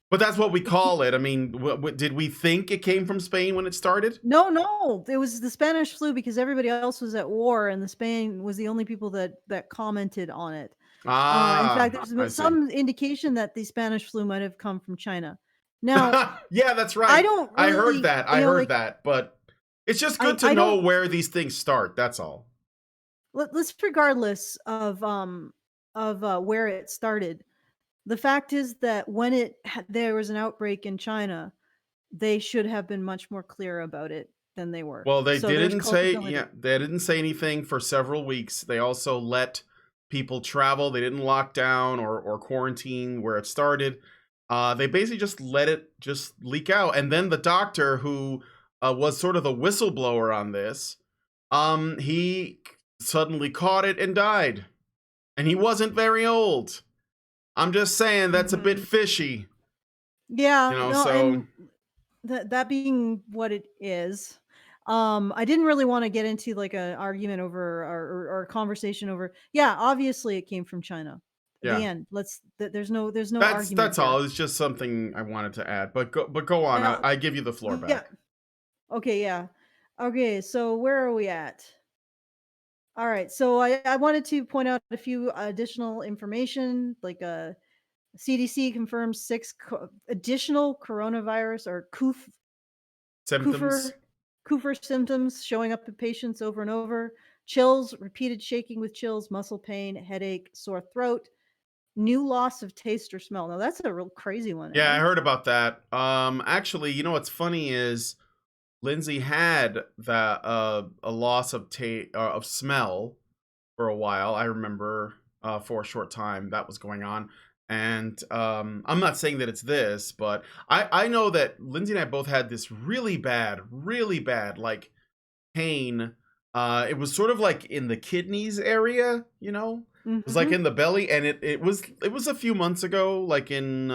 but that's what we It ke- call it. I mean, did we think it came from Spain when it started? no, no, it was the Spanish flu because everybody else was at war, and the Spain was the only people that commented on it. In fact, Ah, I there's see. some indication that the Spanish flu might have come from China. Now, Yeah, that's I right. don't I heard really, that. I heard like that. But it's just good to I know don't where these things start. That's all. let's regardless of where it started. The fact is that there was an outbreak in China, they should have been much more clear about it. than they were. Well, they So there's didn't say, culpability. yeah, they didn't say anything for several weeks. They also let people travel. They didn't lock down or quarantine where it started. They basically just let it just leak out. And then the doctor who was sort of the whistleblower on this, he suddenly caught it and died. And he wasn't very old. I'm just saying that's a bit fishy, Yeah, you know, no, so and that being what it is, I didn't really want to get into like an argument over or a conversation over. Yeah, obviously it came from China. The yeah. end. There's no argument That's all. here. It's just something I wanted to add. But go on. Uh, I give you the floor yeah. back. Okay. Yeah. Okay. So where are we at? All right. So I wanted to point out a few additional information, like CDC confirms additional coronavirus or Symptoms. Coofer Coofer symptoms showing up in patients over and over. Chills, repeated shaking with chills, muscle pain, headache, sore throat, new loss of taste or smell. Now that's a real crazy one, Yeah, I eh? heard about that. Actually, you know what's funny is Lindsay had that a loss of of smell for a while. I remember for a short time that was going on. And I'm not saying that it's this, but I know that Lindsay and I both had this really bad like pain. It was sort of like in the kidneys area, you know. It was like Mm-hmm. in the belly, and it was a few months ago, like in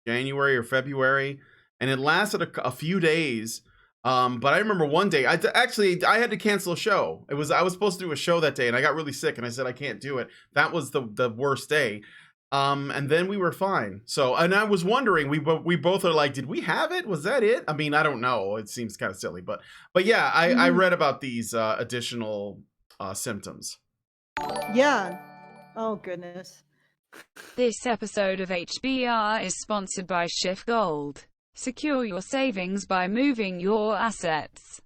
January or February, and it lasted a few days. But I remember one day, actually I had to cancel a show. I was supposed to do a show that day, and I got really sick, and I said I can't do it. That was the worst day. And then we were fine. So, and I was wondering, we both are like, did we have it? Was that it? I mean, I don't know. It seems kind of silly, but yeah, I Mm-hmm. read about these additional symptoms. Yeah. Oh goodness. This episode of HBR is sponsored by Shift Gold. Secure your savings by moving your assets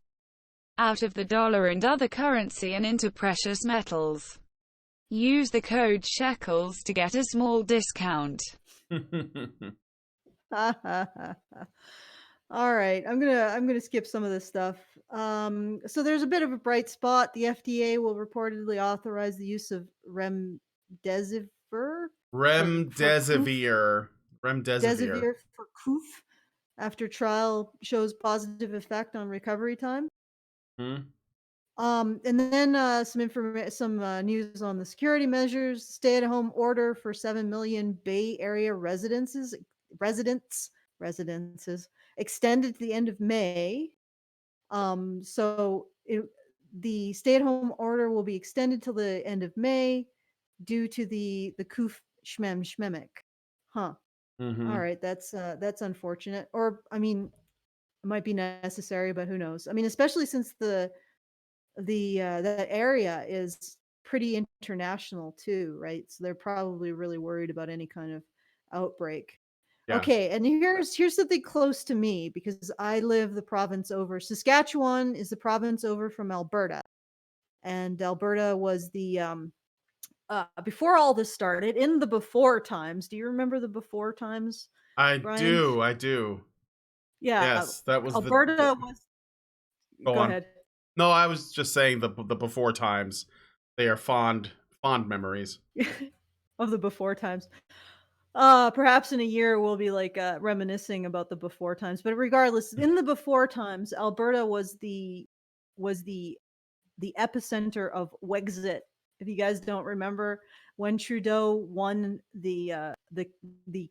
out of the dollar and other currency and into precious metals. Use the code SHEKELS to get a small discount. All right, I'm gonna skip some of this stuff. So there's a bit of a bright spot. The FDA will reportedly authorize the use of remdesivir for Coof, Remdesivir. Remdesivir. Desivir for Coof after trial shows positive effect on recovery time. Hmm? And then some news on the security measures. Stay-at-home order for 7 million Bay Area residents residences extended to the end of May. The stay-at-home order will be extended till the end of May due to the Coof Schmemic. Huh. All Mm-hmm. right, that's unfortunate. Or I mean, it might be necessary, but who knows? I mean, especially since that area is pretty international too, right? So they're probably really worried about any kind of outbreak. Yeah. Okay, and here's something close to me because I live the province over. Saskatchewan is the province over from Alberta, and Alberta was the before all this started in the before times. Do you remember the before times, I Brian? do. I do. Yeah, Yes, that was Alberta was. go Go on. ahead. No, I was just saying the before times. They are fond memories. Of the before times. Perhaps in a year we'll be like reminiscing about the before times. But regardless, in the before times, Alberta was the epicenter of Wexit. If you guys don't remember, when Trudeau won the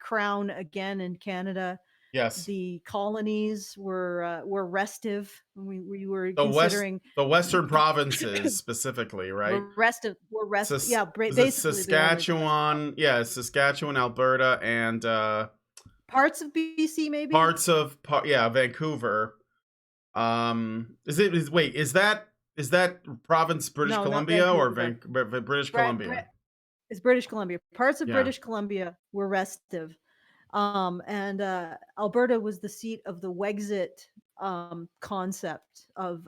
crown again in Canada, Yes. the colonies were restive. We were The considering the western provinces specifically, right? we're restive. Yeah, Was it basically the only rest. Saskatchewan? Yeah, Saskatchewan, Alberta, and Parts of BC maybe. parts of yeah, Vancouver. Wait, is that province British No, not Columbia or Vancouver. British Brett, Columbia? it's British Columbia. Parts of Yeah. British Columbia were restive. And Alberta was the seat of the Wexit concept of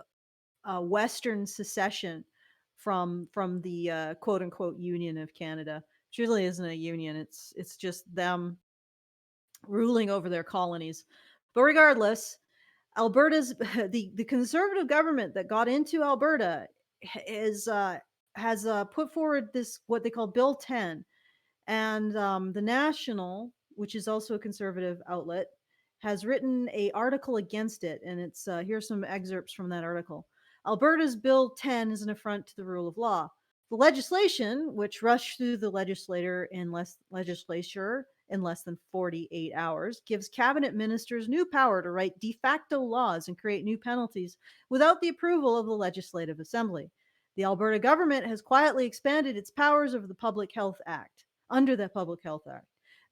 Western secession from the quote unquote Union of Canada. Which really isn't a union. It's just them ruling over their colonies. But regardless, Alberta's the conservative government that got into Alberta is has put forward this what they call Bill 10, and the National, which is also a conservative outlet, has written a article against it, and it's here's some excerpts from that article. Alberta's Bill 10 is an affront to the rule of law. The legislation, which rushed through the legislature in less than 48 hours, gives cabinet ministers new power to write de facto laws and create new penalties without the approval of the Legislative Assembly. The Alberta government has quietly expanded its powers over the Public Health Act, under the Public Health Act.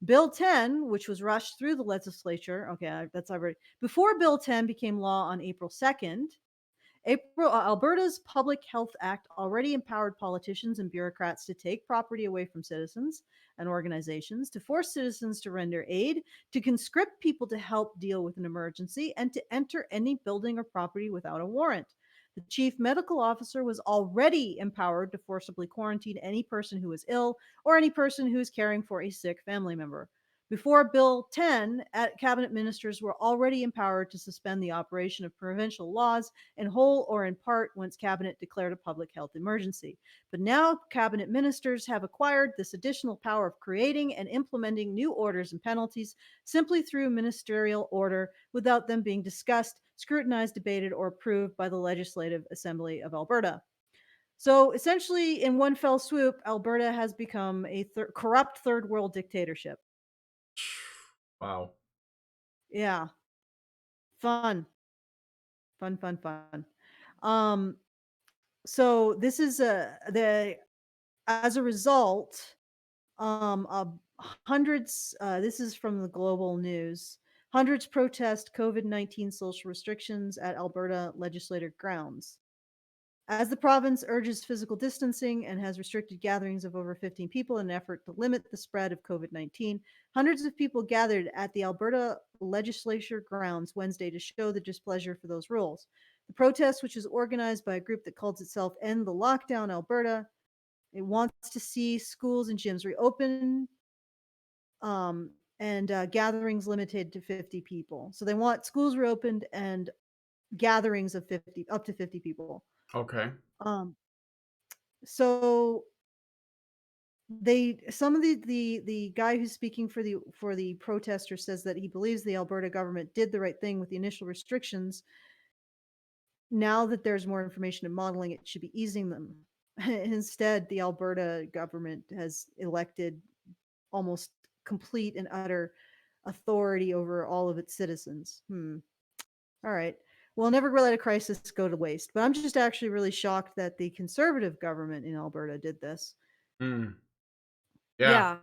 Bill 10, which was rushed through the legislature, okay, that's already before Bill 10 became law on April 2nd. Alberta's Public Health Act already empowered politicians and bureaucrats to take property away from citizens and organizations, to force citizens to render aid, to conscript people to help deal with an emergency, and to enter any building or property without a warrant. The chief medical officer was already empowered to forcibly quarantine any person who was ill or any person who is caring for a sick family member. Before Bill 10, cabinet ministers were already empowered to suspend the operation of provincial laws in whole or in part once cabinet declared a public health emergency. But now cabinet ministers have acquired this additional power of creating and implementing new orders and penalties simply through ministerial order without them being discussed, scrutinized, debated, or approved by the Legislative Assembly of Alberta. So essentially, in one fell swoop, Alberta has become a corrupt third world dictatorship. Wow. Yeah. Fun. Fun. Um, so this is as a result, hundreds, this is from the Global News, hundreds protest COVID-19 social restrictions at Alberta legislative grounds. As the province urges physical distancing and has restricted gatherings of over 15 people in an effort to limit the spread of COVID-19, hundreds of people gathered at the Alberta legislature grounds Wednesday to show their displeasure for those rules. The protest, which is organized by a group that calls itself End the Lockdown Alberta, it wants to see schools and gyms reopen, and gatherings limited to 50 people. So they want schools reopened and gatherings of 50, up to 50 people. Okay. Um, so some of the guy who's speaking for the protester says that he believes the Alberta government did the right thing with the initial restrictions. Now that there's more information and modeling, it should be easing them. Instead, the Alberta government has elected almost complete and utter authority over all of its citizens. All right. We'll never let a crisis go to waste. But I'm just actually really shocked that the conservative government in Alberta did this. Yeah. Yeah.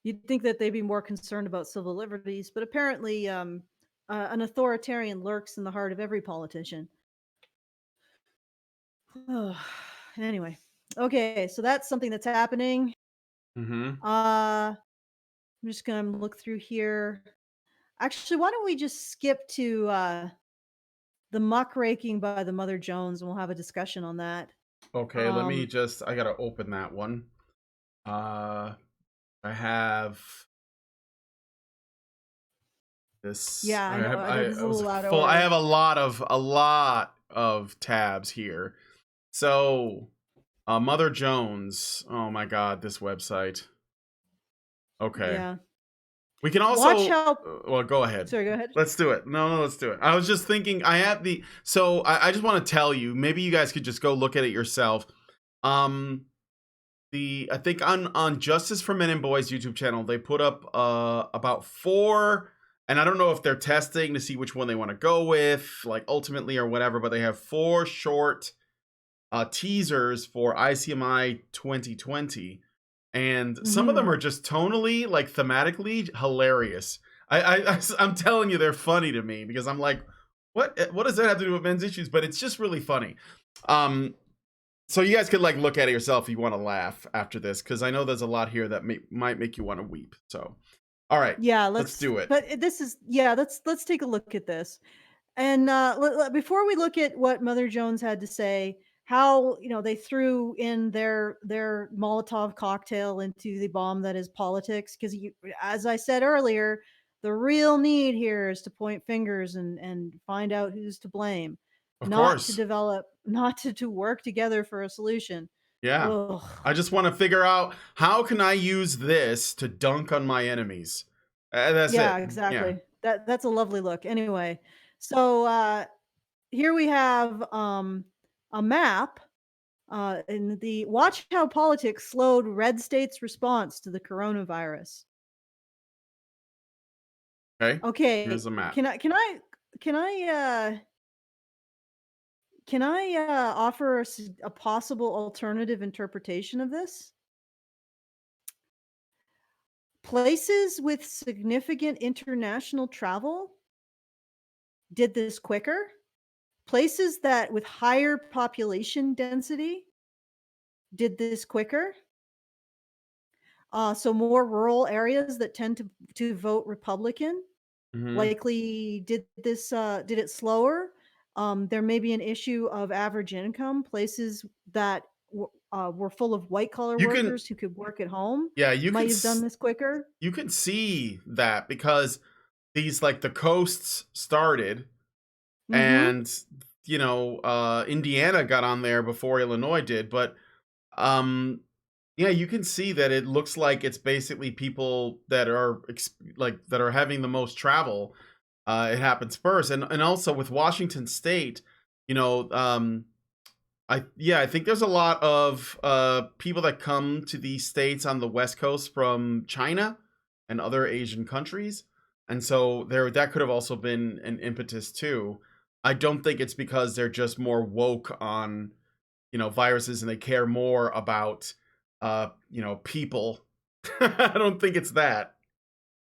You'd think that they'd be more concerned about civil liberties, but apparently an authoritarian lurks in the heart of every politician. Anyway. Okay, so that's something that's happening. I'm just going to look through here. Actually, why don't we just skip to the muckraking by the Mother Jones, and we'll have a discussion on that. Okay, let me just, I gotta open that one. I have this. Yeah, I know. I have a lot of tabs here. So, Mother Jones. Oh my God, this website. Okay. Yeah. We can also watch how. Well, go ahead. Sorry, go ahead. Let's do it. No, let's do it. I was just thinking. I have the. So I just want to tell you. Maybe you guys could just go look at it yourself. I think on Justice for Men and Boys YouTube channel, they put up about 4, and I don't know if they're testing to see which one they want to go with, like ultimately or whatever, but they have 4 short teasers for ICMI 2020, and some of them are just tonally, like thematically hilarious. I'm telling you, they're funny to me because I'm like, what does that have to do with men's issues? But it's just really funny. So you guys could like look at it yourself if you want to laugh after this, because I know there's a lot here that might make you want to weep. So, all right, yeah, let's do it. But this is let's take a look at this, and before we look at what Mother Jones had to say, how they threw in their Molotov cocktail into the bomb that is politics, because as I said earlier, The real need here is to point fingers and find out who's to blame, Of not to course. develop, not to work together for a solution. Yeah. Ugh. I just want to figure out how can I use this to dunk on my enemies. That's Yeah, it. Yeah. exactly. That's a lovely look. Anyway, so here we have a map in the watch how politics slowed red states' response to the coronavirus. Okay. Okay, Here's a map. can I offer a possible alternative interpretation of this? Places with significant international travel did this quicker. Places that with higher population density did this quicker. So more rural areas that tend to vote Republican Hmm. likely did it slower. There may be an issue of average income. Places that were full of white collar You can, workers who could work at home yeah, might have done this quicker. you can see that because these like the coasts started, Mm-hmm. and Indiana got on there before Illinois did, but um yeah, you can see that it looks like it's basically people that are that are having the most travel. It happens first, and also with Washington State, you know, I think there's a lot of people that come to these states on the West Coast from China and other Asian countries, and so that could have also been an impetus too. I don't think it's because they're just more woke on viruses and they care more about people. I don't think it's that.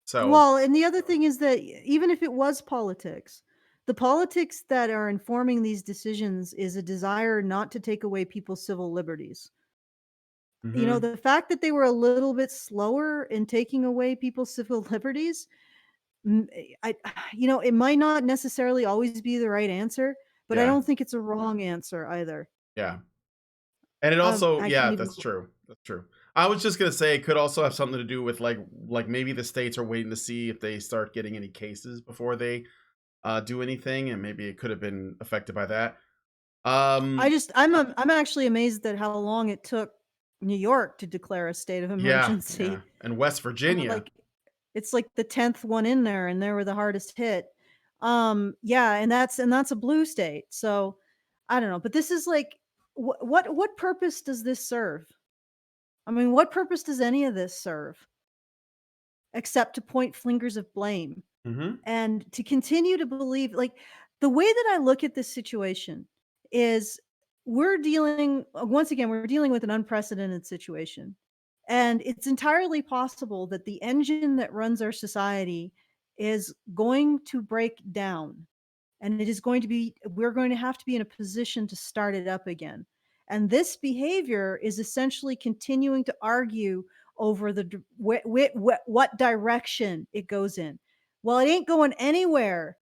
So Well, and the other thing is that even if it was politics, the politics that are informing these decisions is a desire not to take away people's civil liberties. mhm. The fact that they were a little bit slower in taking away people's civil liberties, I it might not necessarily always be the right answer, but I Yeah, don't think it's a wrong answer either. yeah. And it also, I yeah, can't even. that's true. That's true. I was just gonna say it could also have something to do with like maybe the states are waiting to see if they start getting any cases before they do anything, and maybe it could have been affected by that. Um, I'm actually amazed at how long it took New York to declare a state of yeah, yeah, emergency. and West Virginia Like it's like the 10th one in there and they were the hardest hit. Yeah, and that's a blue state. So I don't know, but this is like what purpose does this serve? I mean, what purpose does any of this serve except to point fingers of blame hmm and to continue to believe like the way that I look at this situation is once again we're dealing with an unprecedented situation. And it's entirely possible that the engine that runs our society is going to break down. And we're going to have to be in a position to start it up again. And this behavior is essentially continuing to argue over what direction it goes in. Well, it ain't going anywhere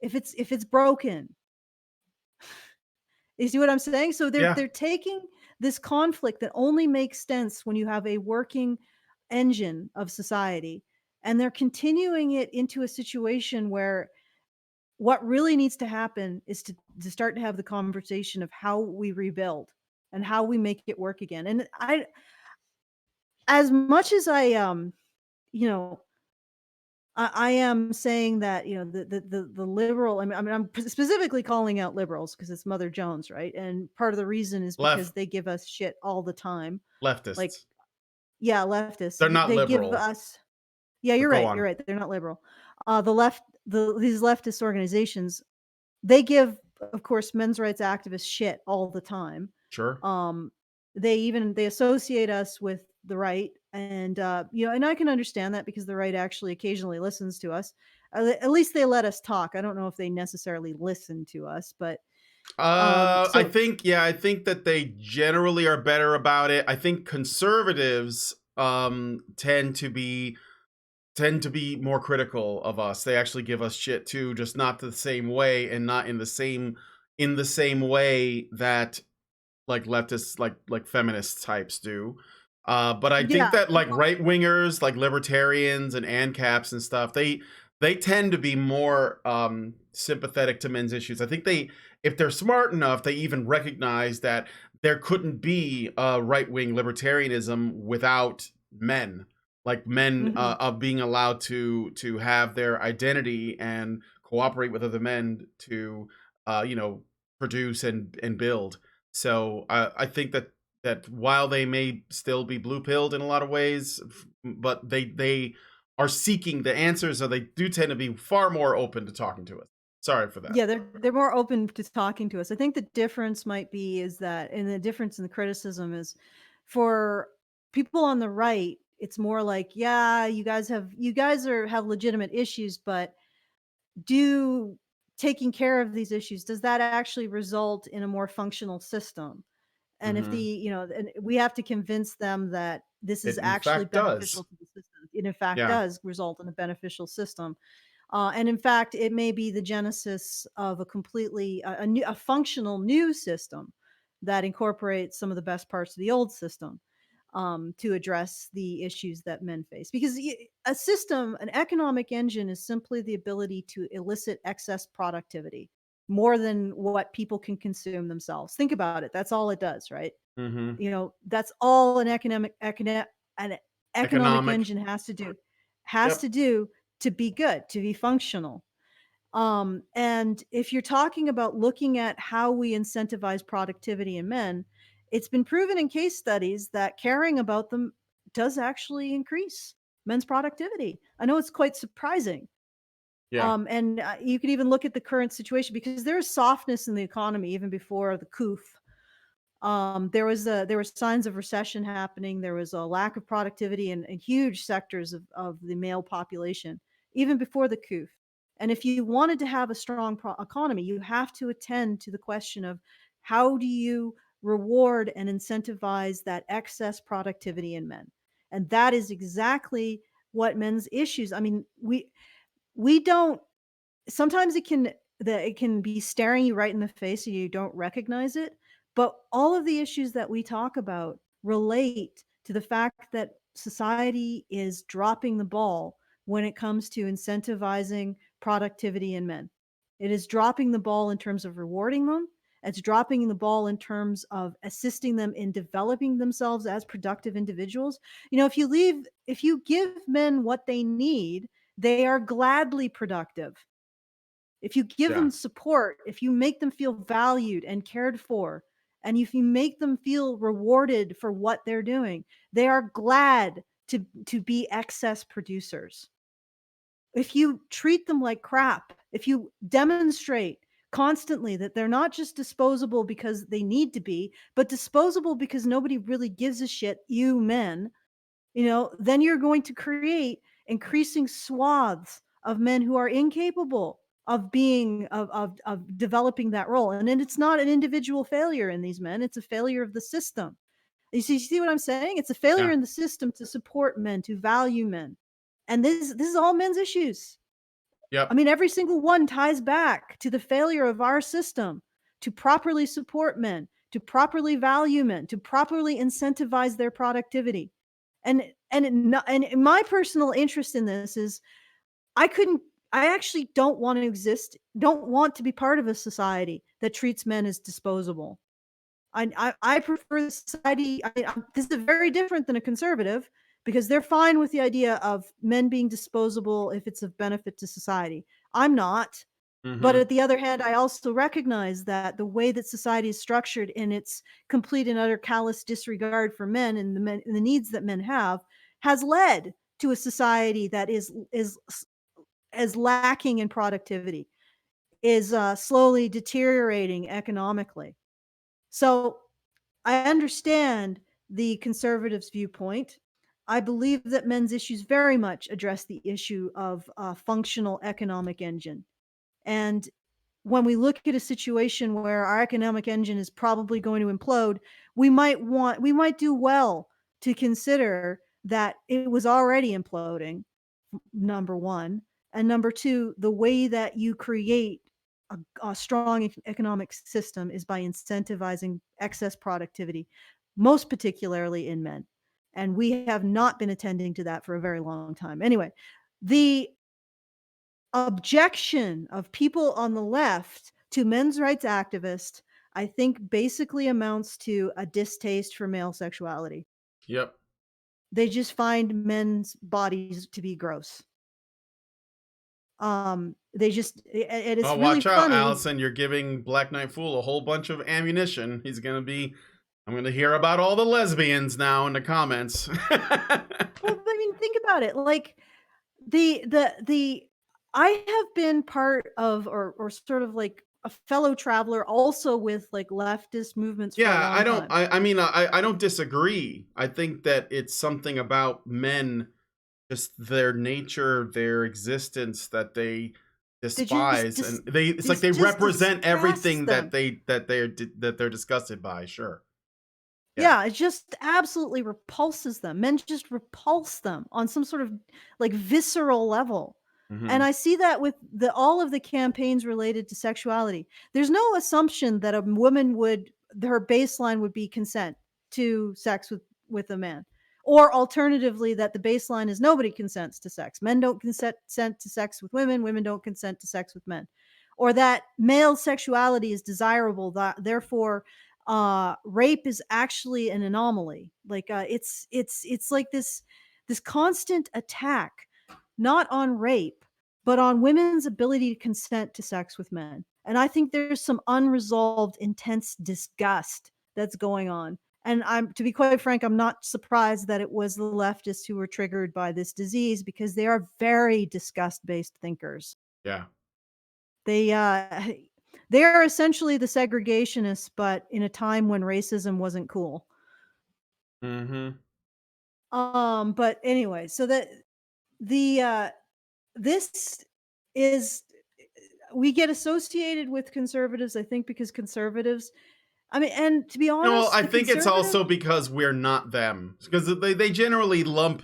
if it's broken. You see what I'm saying? So they're yeah, they're taking this conflict that only makes sense when you have a working engine of society, and they're continuing it into a situation where what really needs to happen is to start to have the conversation of how we rebuild and how we make it work again. And as much as you know, I am saying that the liberal. I mean, I'm specifically calling out liberals because it's Mother Jones, right? And part of the reason is because left they give us shit all the time. Like, leftists. yeah, leftists. They're not They give liberal, us. Yeah, but you're go right. You're on. right. They're not liberal. The left, these leftist organizations, they give, of course, men's rights activists shit all the time. Sure. Um, they associate us with the right, and and I can understand that because the right actually occasionally listens to us. At least they let us talk. I don't know if they necessarily listen to us, but I so think, yeah, I think that they generally are better about it. I think conservatives tend to be more critical of us. They actually give us shit too, just not the same way and not in the same way that like leftists like feminist types do. But I think yeah, that like right wingers, like libertarians and ANCAPs and stuff, they tend to be more sympathetic to men's issues. I think if they're smart enough, they even recognize that there couldn't be a right-wing libertarianism without men, like men Hmm. of being allowed to have their identity and cooperate with other men to you know, produce and build. So I think that while they may still be blue pilled in a lot of ways, but they are seeking the answers, so they do tend to be far more open to talking to us. Sorry for that. Yeah, they're more open to talking to us. I think the difference might be is that, and the difference in the criticism is, for people on the right, it's more like, yeah, you guys have legitimate issues, but do taking care of these issues, does that actually result in a more functional system? And if Hmm. and we have to convince them that this is It in actually fact beneficial does. to the system. It in fact Yeah. does result in a beneficial system. And in fact, it may be the genesis of a completely a functional new system that incorporates some of the best parts of the old system, to address the issues that men face. Because a system, an economic engine, is simply the ability to elicit excess productivity more than what people can consume themselves. Think about it. That's all it does, right? Hmm. That's all an economic Economic. engine has Yep. to do to be good, to be functional. And if you're talking about looking at how we incentivize productivity in men, it's been proven in case studies that caring about them does actually increase men's productivity. I know it's quite surprising. Yeah. And you could even look at the current situation, because there's softness in the economy even before the Coof. There were signs of recession happening. There was a lack of productivity in huge sectors of the male population, even before the coup. And if you wanted to have a strong economy, you have to attend to the question of how do you reward and incentivize that excess productivity in men. And that is exactly what men's issues. I mean, we don't, sometimes it can be staring you right in the face and you don't recognize it, but all of the issues that we talk about relate to the fact that society is dropping the ball when it comes to incentivizing productivity in men. It is dropping the ball in terms of rewarding them. It's dropping the ball in terms of assisting them in developing themselves as productive individuals. If you give men what they need, they are gladly productive. If you give Yeah. them support, if you make them feel valued and cared for, and if you make them feel rewarded for what they're doing, they are glad to be excess producers. If you treat them like crap, if you demonstrate constantly that they're not just disposable because they need to be, but disposable because nobody really gives a shit, you men, then you're going to create increasing swaths of men who are incapable of developing that role. And then it's not an individual failure in these men, it's a failure of the system. You see what I'm saying? It's a failure Yeah. in the system to support men, to value men. And this is all men's issues. I Yep. mean, every single one ties back to the failure of our system to properly support men, to properly value men, to properly incentivize their productivity. And my personal interest in this is, I couldn't I actually don't want to exist, don't want to be part of a society that treats men as disposable. I prefer the society. This is very different than a conservative, because they're fine with the idea of men being disposable if it's of benefit to society. I'm not. But Hmm. at the other hand, I also recognize that the way that society is structured, in its complete and utter callous disregard for men and the needs that men have, has led to a society that is as lacking in productivity, is slowly deteriorating economically. So I understand the conservatives' viewpoint. I believe that men's issues very much address the issue of a functional economic engine. And when we look at a situation where our economic engine is probably going to implode, we might do well to consider that it was already imploding, number one. And number two, the way that you create a strong economic system is by incentivizing excess productivity, most particularly in men. And we have not been attending to that for a very long time. Anyway, the objection of people on the left to men's rights activists, I think basically amounts to a distaste for male sexuality. Yep. They just find men's bodies to be gross. They just, and it's Oh, really watch out, funny. Alison. You're giving Black Knight Fool a whole bunch of ammunition. I'm going to hear about all the lesbians now in the comments. Well, I mean, think about it. Like I have been part of, or sort of like a fellow traveler also with like leftist movements for a Yeah, long time. I mean, I don't disagree. I think that it's something about men, just their nature, their existence, that they despise, and it's like they represent everything that they're disgusted by. Sure. Yeah, it just absolutely repulses them. Men just repulse them on some sort of like visceral level. And I see that with all of the campaigns related to sexuality. There's no assumption that a woman her baseline would be consent to sex with a man. Or alternatively, that the baseline is nobody consents to sex. Men don't consent to sex with women. Women don't consent to sex with men. Or that male sexuality is desirable, that therefore rape is actually an anomaly. Like it's like this constant attack, not on rape, but on women's ability to consent to sex with men. And I think there's some unresolved, intense disgust that's going on. And to be quite frank, I'm not surprised that it was the leftists who were triggered by this disease, because they are very disgust-based thinkers. Yeah. They are essentially the segregationists, but in a time when racism wasn't cool. But anyway, so that this is, we get associated with conservatives, I think, because conservatives, I mean, and to be honest, well, I think it's also because we're not them, because they generally lump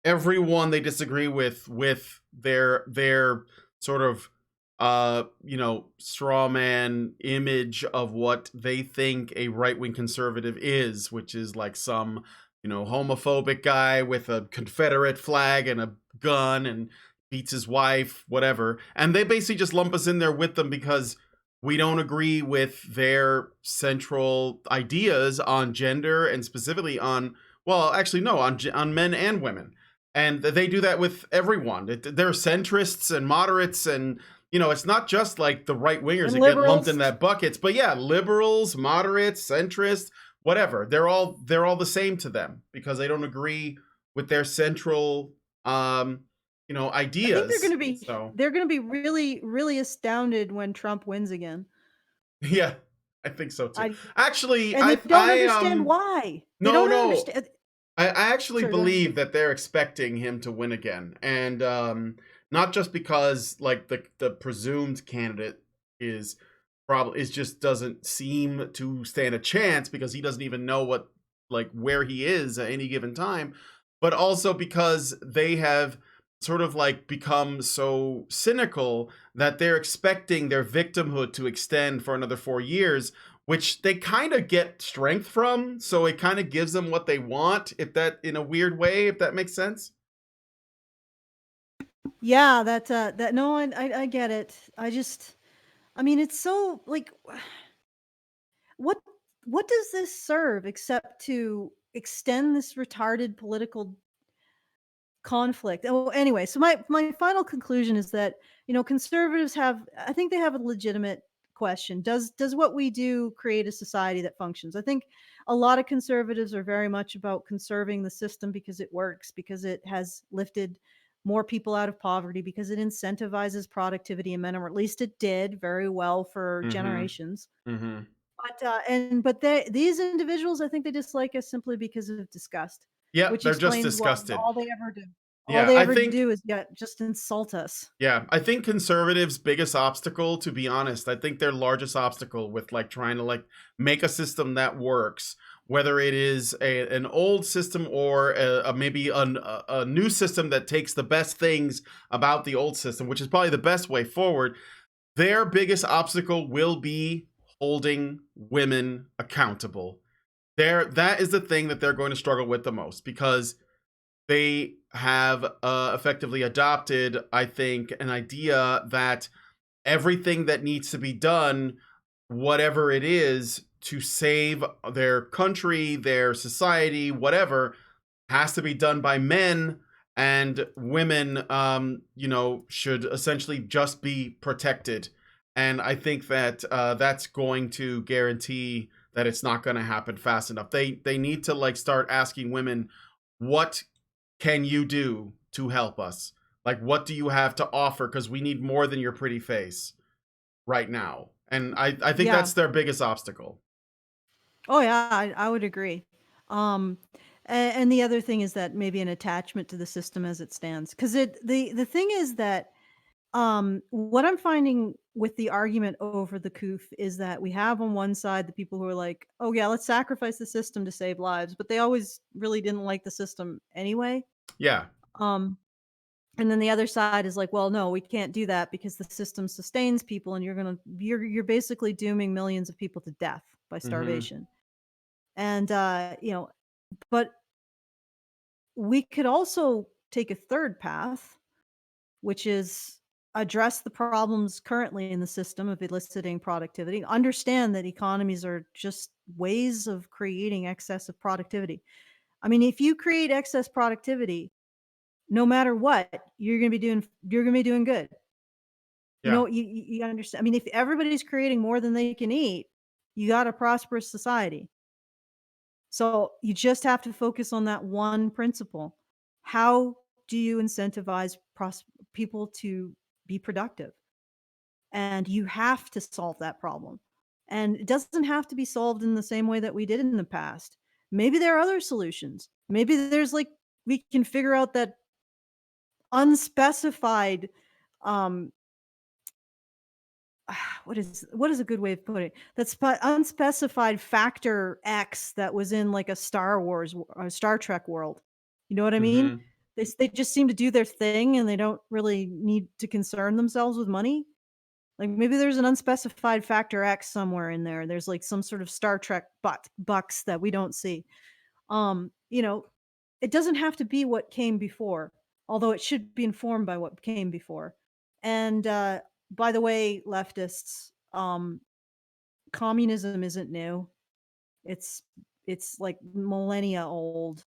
everyone they disagree with their sort of straw man image of what they think a right-wing conservative is, which is like some homophobic guy with a Confederate flag and a gun and beats his wife, whatever. And they basically just lump us in there with them because we don't agree with their central ideas on gender, and specifically on men and women. And they do that with everyone. They're centrists and moderates, and it's not just like the right wingers that get lumped in that buckets, but yeah, liberals, moderates, centrists, whatever. They're all the same to them because they don't agree with their central ideas. I think they're going to be really, really astounded when Trump wins again. Yeah, I think so too. Actually, and they don't understand why. They don't understand. I actually believe that they're expecting him to win again, and not just because like the presumed candidate is just doesn't seem to stand a chance because he doesn't even know where he is at any given time, but also because they have sort of like become so cynical that they're expecting their victimhood to extend for another 4 years, which they kind of get strength from. So it kind of gives them what they want, in a weird way, if that makes sense. Yeah, no, I get it. I mean, it's so like, what does this serve except to extend this retarded political conflict? Oh, anyway, so my final conclusion is that conservatives I think they have a legitimate question. Does what we do create a society that functions? I think a lot of conservatives are very much about conserving the system because it works, because it has lifted more people out of poverty, because it incentivizes productivity in men, or at least it did very well for generations. But these individuals, I think they dislike us simply because of disgust. Yeah, which they're just explains disgusted. all they ever do. All they ever do is just insult us. Yeah, I think conservatives' biggest obstacle, to be honest, I think their largest obstacle with trying to make a system that works, whether it is an old system or maybe a new system that takes the best things about the old system, which is probably the best way forward, their biggest obstacle will be holding women accountable. That is the thing that they're going to struggle with the most, because they have effectively adopted, I think, an idea that everything that needs to be done, whatever it is, to save their country, their society, whatever, has to be done by men, and women, should essentially just be protected. And I think that that's going to guarantee that it's not going to happen fast enough. They need to like start asking women, what can you do to help us? Like, what do you have to offer? Because we need more than your pretty face right now. And I think Yeah. that's their biggest obstacle. Oh yeah, I would agree. Um, and the other thing is that maybe an attachment to the system as it stands, because the thing is that what I'm finding with the argument over the Coof is that we have on one side the people who are like, oh yeah, let's sacrifice the system to save lives, but they always really didn't like the system anyway. Yeah. Um, and then the other side is like, well, no, we can't do that because the system sustains people, and you're basically dooming millions of people to death by Hmm. starvation. And but we could also take a third path, which is address the problems currently in the system of eliciting productivity. Understand that economies are just ways of creating excessive productivity. I mean, if you create excess productivity, no matter what, you're going to be doing good. Yeah. You understand. I mean, if everybody's creating more than they can eat, you got a prosperous society. So you just have to focus on that one principle. How do you incentivize people to be productive? And you have to solve that problem. And it doesn't have to be solved in the same way that we did in the past. Maybe there are other solutions. Maybe there's like, we can figure out that unspecified um what is a good way of putting it? That's unspecified factor X that was in like a Star Wars or Star Trek world. You know what I mean? Hmm. They just seem to do their thing and they don't really need to concern themselves with money. Like maybe there's an unspecified factor X somewhere in there. There's like some sort of Star Trek bucks that we don't see. Um, you know, it doesn't have to be what came before, although it should be informed by what came before. And by the way, leftists, communism isn't new. It's it's like millennia old.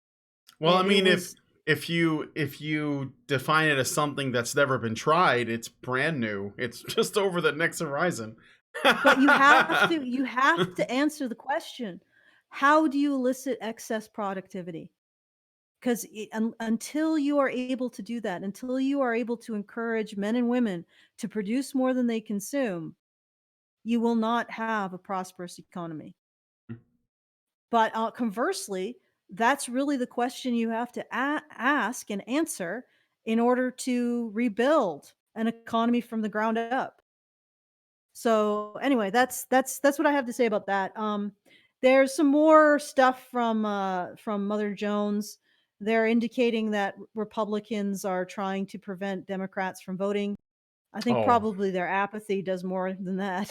Well, I It mean, was, if you define it as something that's never been tried, it's brand new. It's just over the next horizon. but you have to answer the question: how do you elicit excess productivity? Because until you are able to do that, until you are able to encourage men and women to produce more than they consume, you will not have a prosperous economy. But conversely, that's really the question you have to ask and answer in order to rebuild an economy from the ground up. So anyway, that's what I have to say about that. There's some more stuff from Mother Jones. They're indicating that Republicans are trying to prevent Democrats from voting. I think Oh, probably their apathy does more than that.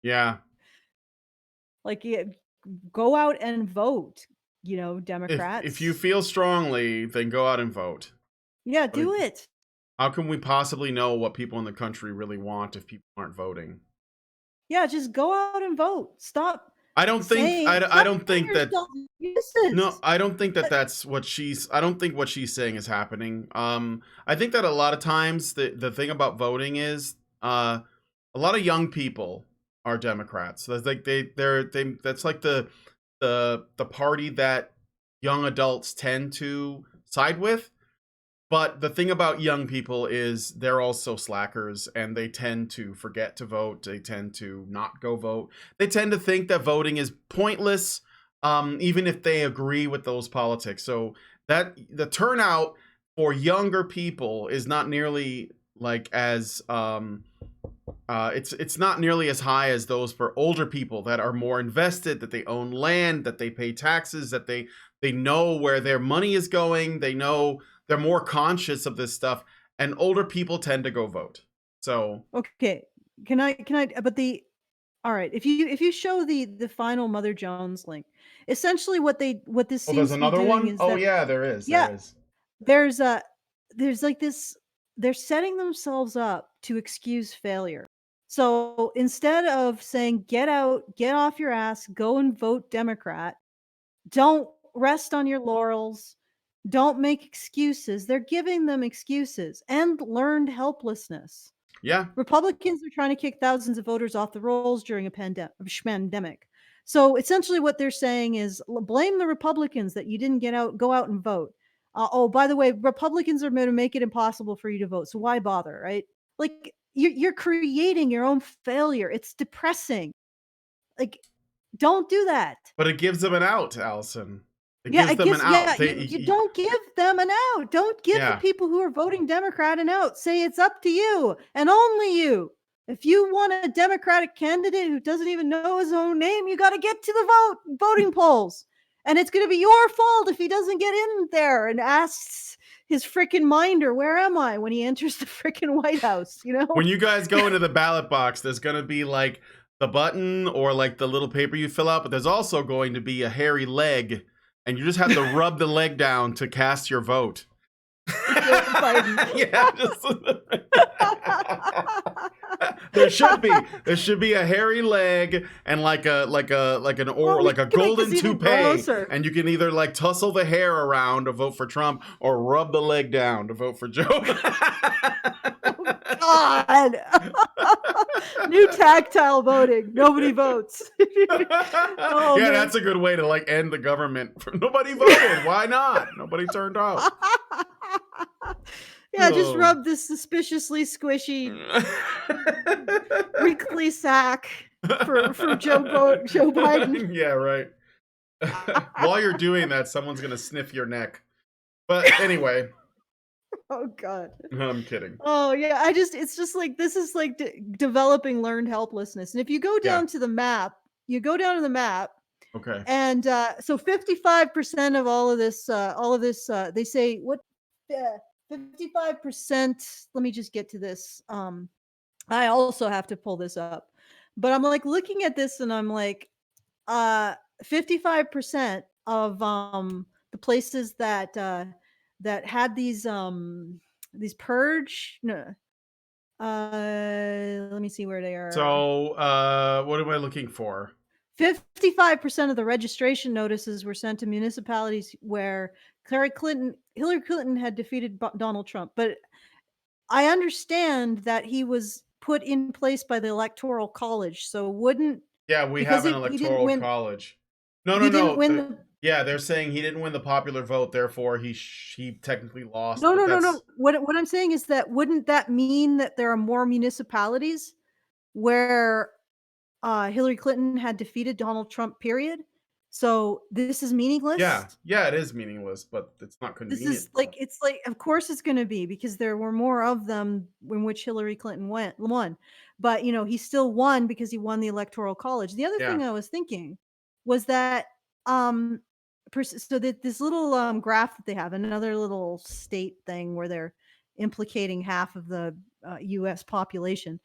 yeah. Like, yeah, go out and vote, If you Democrats. feel strongly, then go out and vote. Yeah, I mean, do it. how can we possibly know what people in the country really want if people aren't voting? Yeah, just go out and vote. I don't think I Stop don't putting think that yourself in no, uses. I don't think that that's what I don't think what she's saying is happening. I think that a lot of times the thing about voting is a lot of young people are Democrats. That's like they that's like the party that young adults tend to side with. But the thing about young people is they're also slackers, and they tend to forget to vote. They tend to not go vote. They tend to think that voting is pointless, even if they agree with those politics. So that the turnout for younger people is not nearly like as it's not nearly as high as those for older people that are more invested, that they own land, that they pay taxes, that they know where their money is going. They know they're more conscious of this stuff, and older people tend to go vote. So, Okay. Can I but the all right, if you show the final Mother Jones link, essentially what this oh, there's seems to be another doing one. is Oh that, yeah, there is. There yeah, is. there's like this, they're setting themselves up to excuse failure. So instead of saying, get out, get off your ass, go and vote Democrat, don't rest on your laurels, don't make excuses. They're giving them excuses and learned helplessness. Yeah. Republicans are trying to kick thousands of voters off the rolls during a pandemic. So essentially what they're saying is blame the Republicans that you didn't go out and vote. Oh, by the way, Republicans are going to make it impossible for you to vote. So why bother, right? Like you're creating your own failure. It's depressing. Like, don't do that. But it gives them an out, Alison. It Yeah, gives them an out. Yeah, you don't give them an out. Don't give the people who are voting Democrat an out. Say it's up to you and only you. If you want a Democratic candidate who doesn't even know his own name, you got to get to the voting polls. And it's going to be your fault if he doesn't get in there and asks his freaking minder, where am I, when he enters the freaking White House, you know? When you guys go into the ballot box, there's going to be like the button or like the little paper you fill out, but there's also going to be a hairy leg, and you just have to rub the leg down to cast your vote. Yeah, there should be a hairy leg and like a golden toupee, and you can either like tussle the hair around to vote for Trump or rub the leg down to vote for Joe. God. New tactile voting. Nobody votes. Yeah, man. That's a good way to like end the government. Nobody voted. Why not? Nobody turned out. Yeah, just rub this suspiciously squishy wrinkly sack for Joe Biden. Yeah, right. While you're doing that, someone's gonna sniff your neck. But anyway. Oh God. I'm kidding. Oh yeah, it's just like this is like developing learned helplessness. And if you go down to the map, Okay. And so 55% of all of this, they say what 55%. Let me just get to this. I also have to pull this up, but I'm like looking at this and I'm like, 55% of the places that had these purge. No, let me see where they are. So what am I looking for? 55% of the registration notices were sent to municipalities where Hillary Clinton had defeated Donald Trump. But I understand that he was put in place by the Electoral College. So wouldn't... Yeah, we have an Electoral College. No. Yeah, they're saying he didn't win the popular vote, therefore he technically lost. No. What I'm saying is that wouldn't that mean that there are more municipalities where Hillary Clinton had defeated Donald Trump, period? So this is meaningless? Yeah, it is meaningless, but it's not convenient. This is like, it's like, of course it's going to be, because there were more of them in which Hillary Clinton won. But, you know, he still won because he won the Electoral College. The other thing I was thinking was that, so that this little graph that they have, another little state thing where they're implicating half of the U.S. population.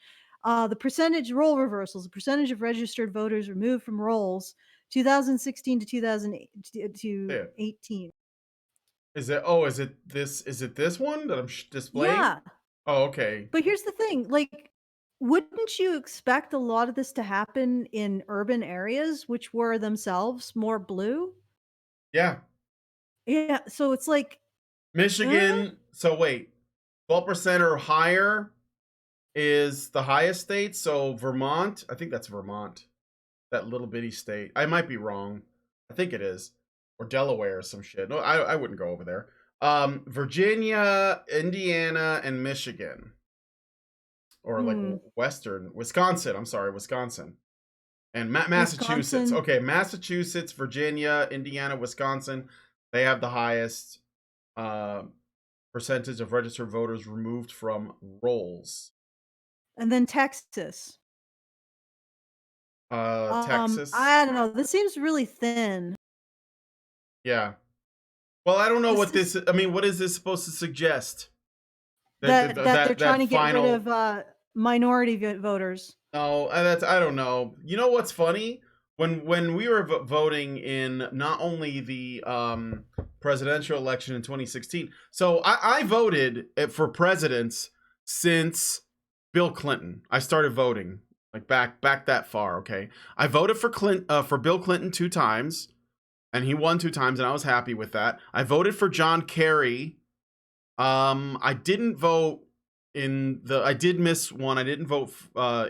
The percentage roll reversals, the percentage of registered voters removed from rolls, 2016 to 2018. Is it this one that I'm displaying? Yeah. Oh, okay. But here's the thing, like, wouldn't you expect a lot of this to happen in urban areas, which were themselves more blue? Yeah. Yeah. So it's like Michigan. So wait, 12% or higher is the highest state. So Vermont, I think that's Vermont, that little bitty state. I might be wrong. I think it is, or Delaware or some shit. No, I wouldn't go over there. Virginia, Indiana, and Michigan, or like Wisconsin. I'm sorry, Wisconsin, and Massachusetts. Wisconsin. Okay, Massachusetts, Virginia, Indiana, Wisconsin. They have the highest percentage of registered voters removed from rolls. And then Texas. Texas. I don't know. This seems really thin. Yeah. Well, I don't know what this. I mean, what is this supposed to suggest? That they're trying to get rid of minority voters. No, I don't know. You know what's funny? When we were voting in not only the presidential election in 2016. So I voted for presidents since Bill Clinton. I started voting like back that far. Okay, I voted for Bill Clinton 2 times, and he won 2 times, and I was happy with that. I voted for John Kerry. I didn't vote I did miss one. I didn't vote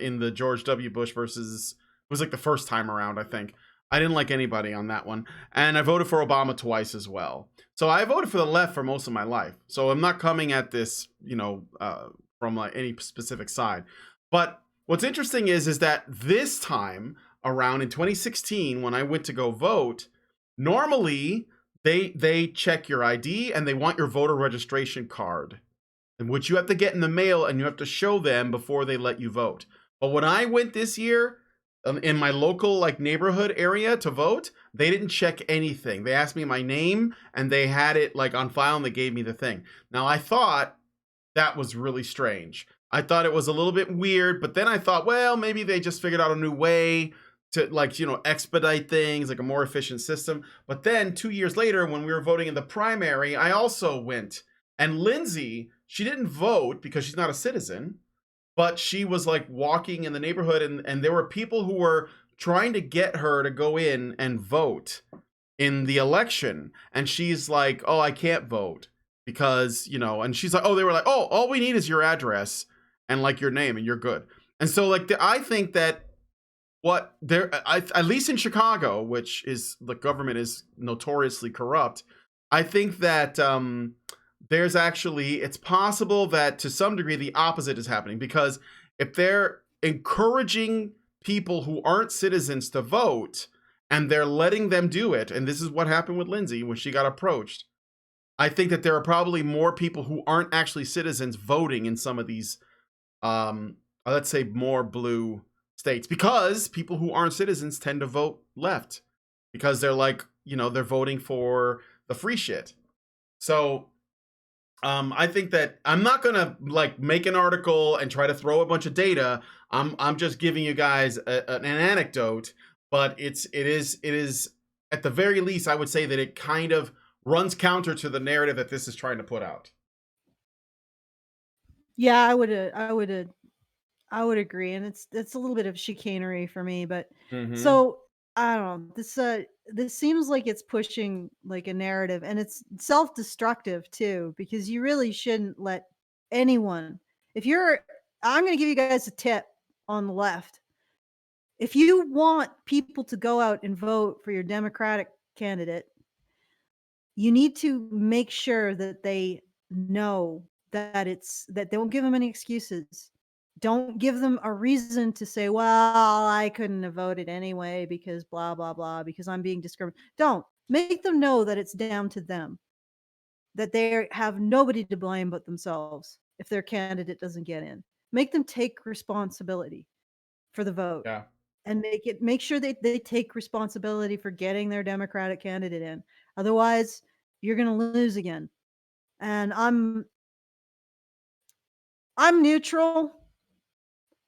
in the George W. Bush versus, it was like the first time around, I think. I didn't like anybody on that one. And I voted for Obama twice as well. So I voted for the left for most of my life. So I'm not coming at this, from like any specific side. But what's interesting is that this time around in 2016, when I went to go vote, normally they check your ID and they want your voter registration card, and which you have to get in the mail and you have to show them before they let you vote. But when I went this year, in my local like neighborhood area to vote, they didn't check anything. They asked me my name and they had it like on file and they gave me the thing. Now I thought that was really strange. I thought it was a little bit weird, but then I thought, well, maybe they just figured out a new way to expedite things, like a more efficient system. But then 2 years later, when we were voting in the primary, I also went, and Lindsay, she didn't vote because she's not a citizen, but she was like walking in the neighborhood and there were people who were trying to get her to go in and vote in the election. And she's like, oh, I can't vote because, and she's like, oh, they were like, oh, all we need is your address and like your name and you're good. And so like, I think that at least in Chicago, which is the government is notoriously corrupt, I think that, it's possible that to some degree the opposite is happening, because if they're encouraging people who aren't citizens to vote and they're letting them do it, and this is what happened with Lindsay when she got approached, I think that there are probably more people who aren't actually citizens voting in some of these, let's say, more blue states, because people who aren't citizens tend to vote left because they're like, they're voting for the free shit. So I think that I'm not gonna like make an article and try to throw a bunch of data. I'm just giving you guys an anecdote, but it is at the very least, I would say that it kind of runs counter to the narrative that this is trying to put out. Yeah, I would agree, and it's a little bit of chicanery for me, but so I don't know. This seems like it's pushing like a narrative, and it's self-destructive too, because you really shouldn't let anyone. I'm going to give you guys a tip on the left. If you want people to go out and vote for your Democratic candidate, you need to make sure that they know that don't give them any excuses. Don't give them a reason to say, well, I couldn't have voted anyway because blah, blah, blah, because I'm being discriminated. Don't. Make them know that it's down to them, that they have nobody to blame but themselves if their candidate doesn't get in. Make them take responsibility for the vote. Yeah. And make sure they take responsibility for getting their Democratic candidate in. Otherwise, you're going to lose again. And I'm neutral,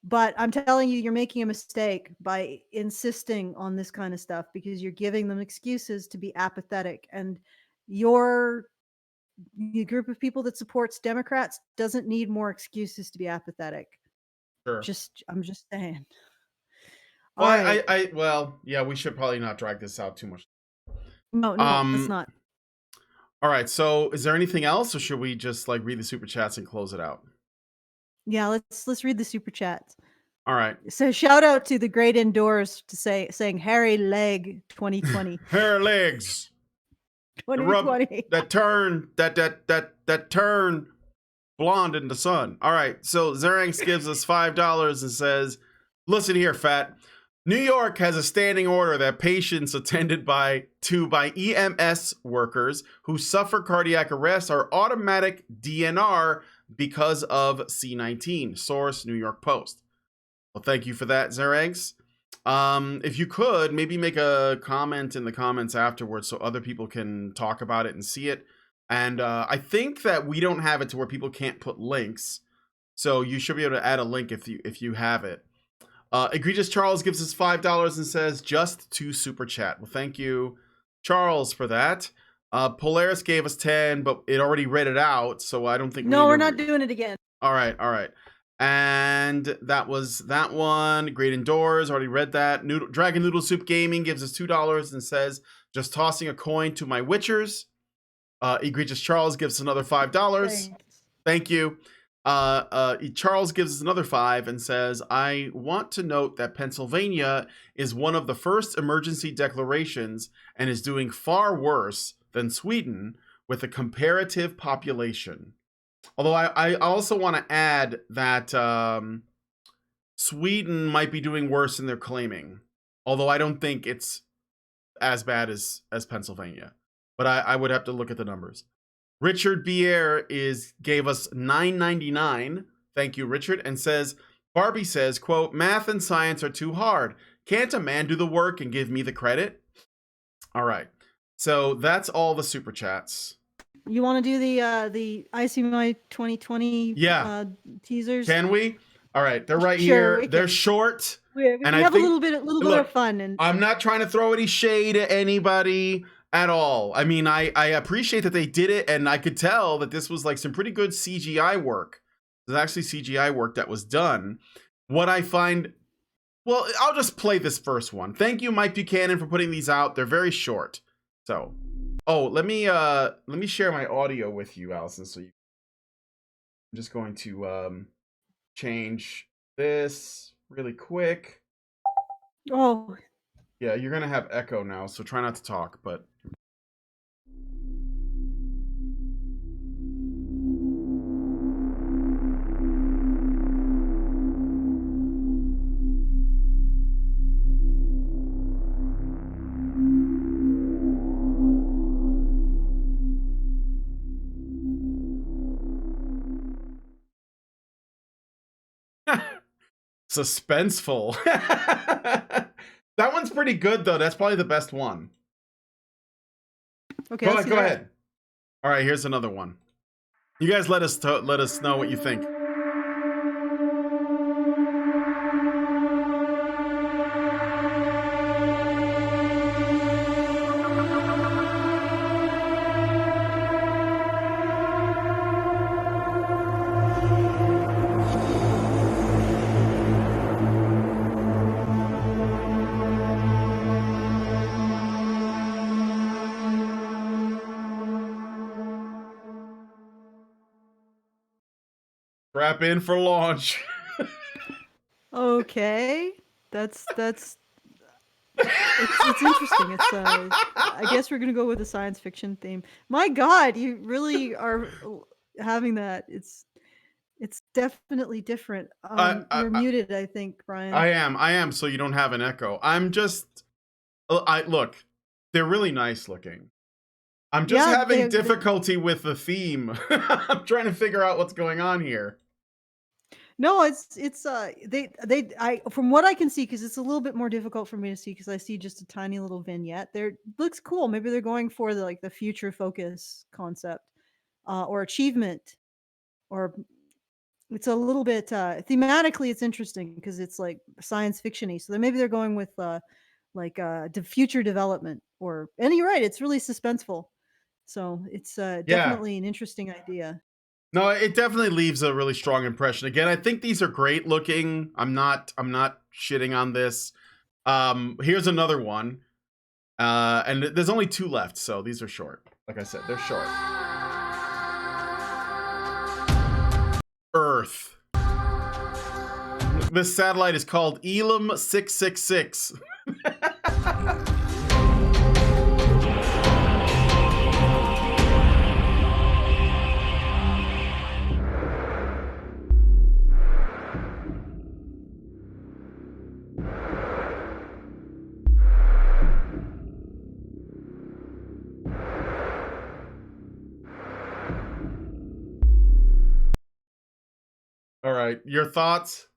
but I'm telling you, you're making a mistake by insisting on this kind of stuff, because you're giving them excuses to be apathetic. And your group of people that supports Democrats doesn't need more excuses to be apathetic. Sure. I'm just saying. Well, right. yeah, we should probably not drag this out too much. No, it's not. All right. So is there anything else, or should we just like read the super chats and close it out? Yeah, let's read the super chats. All right. So shout out to the Great Indoors saying hairy leg 2020. Hair legs. 2020. That turn blonde in the sun. All right. So Zeranx gives us $5 and says, listen here, fat. New York has a standing order that patients attended by EMS workers who suffer cardiac arrest are automatic DNR because of C19. Source, New York Post. Well, thank you for that, Zeranx. If you could, maybe make a comment in the comments afterwards so other people can talk about it and see it. And I think that we don't have it to where people can't put links. So you should be able to add a link if you have it. Egregious Charles gives us $5 and says, just to super chat. Well, thank you, Charles, for that. Polaris gave us 10, but it already read it out, so I don't think No, we we're need to not doing it again. All right. And that was that one. Great Indoors, already read that. Dragon Noodle Soup Gaming gives us $2 and says, just tossing a coin to my witchers. Egregious Charles gives us another $5. Thanks. Thank you. Charles gives us another 5 and says, I want to note that Pennsylvania is one of the first emergency declarations and is doing far worse than Sweden with a comparative population. Although I also want to add that Sweden might be doing worse than they're claiming. Although I don't think it's as bad as Pennsylvania. But I would have to look at the numbers. Richard Bier gave us $9.99. Thank you, Richard. And says, Barbie says, quote, math and science are too hard. Can't a man do the work and give me the credit? All right. So that's all the super chats. You want to do the ICMI 2020 teasers? Can we? All right, they're right Sure, here. They're short. We and have I think, a little bit of fun. And I'm not trying to throw any shade at anybody at all. I mean, I appreciate that they did it, and I could tell that this was like some pretty good CGI work. There's actually CGI work that was done. What I find, well, I'll just play this first one. Thank you, Mike Buchanan, for putting these out. They're very short. So, let me share my audio with you, Alison. So I'm just going to change this really quick. Oh. Yeah, you're gonna have echo now, so try not to talk, but suspenseful. That one's pretty good, though. That's probably the best one. Okay, go ahead. All right, here's another one. You guys let us know what you think. Strap in for launch. Okay, that's it's interesting. It's I guess we're gonna go with a science fiction theme. My God, you really are having that. It's definitely different. You're muted, I think, Brian. I am. So you don't have an echo. I'm just. Look. They're really nice looking. I'm just having difficulty with the theme. I'm trying to figure out what's going on here. No, it's from what I can see, because it's a little bit more difficult for me to see because I see just a tiny little vignette. There looks cool. Maybe they're going for the future focus concept, or achievement, or it's a little bit thematically. It's interesting because it's like science fiction-y. So maybe they're going with the future development, and you're right. It's really suspenseful. So it's definitely an interesting idea. No, it definitely leaves a really strong impression. Again, I think these are great looking. I'm not shitting on this. Here's another one. And there's only 2 left, so these are short. Like I said, they're short. Earth. This satellite is called Elam 666. All right, your thoughts?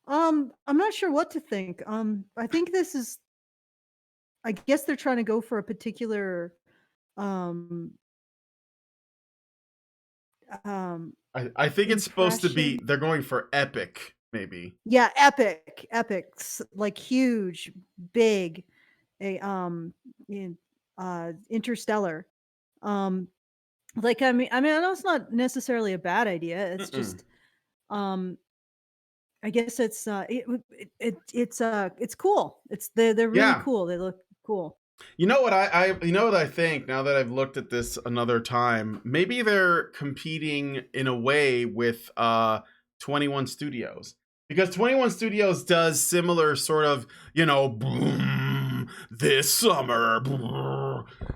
I'm not sure what to think. I think this is. I guess they're trying to go for a particular. I think it's supposed to be. They're going for epic, maybe. Yeah, epic, like huge, big. Interstellar. Um, like I know it's not necessarily a bad idea. It's Mm-mm. just I guess it's cool. They're really Yeah. cool. They look cool. You know what you know what I think now that I've looked at this another time? Maybe they're competing in a way with 21 Studios. Because 21 Studios does similar sort of, boom, this summer,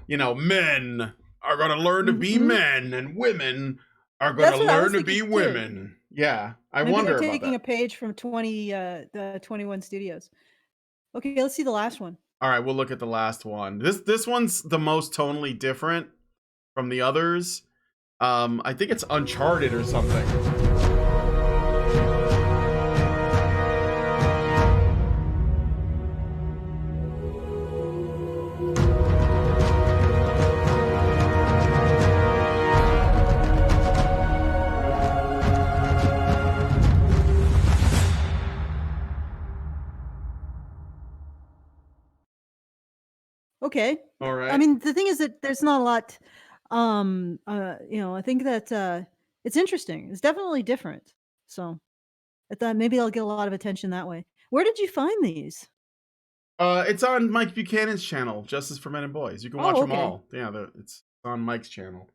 men are going to learn to be Hmm. men and women are going to That's what I learn was to thinking be too. women. Yeah, I Maybe they're wonder about taking that. a page from the 21 Studios. Okay, let's see the last one. All right, we'll look at the last one. This one's the most tonally different from the others. I think it's Uncharted or something. Okay. All I right. mean, the thing is that there's not a lot. I think that it's interesting. It's definitely different. So I thought maybe I'll get a lot of attention that way. Where did you find these? It's on Mike Buchanan's channel, Justice for Men and Boys. You can watch Oh, them okay. all. Yeah, it's on Mike's channel.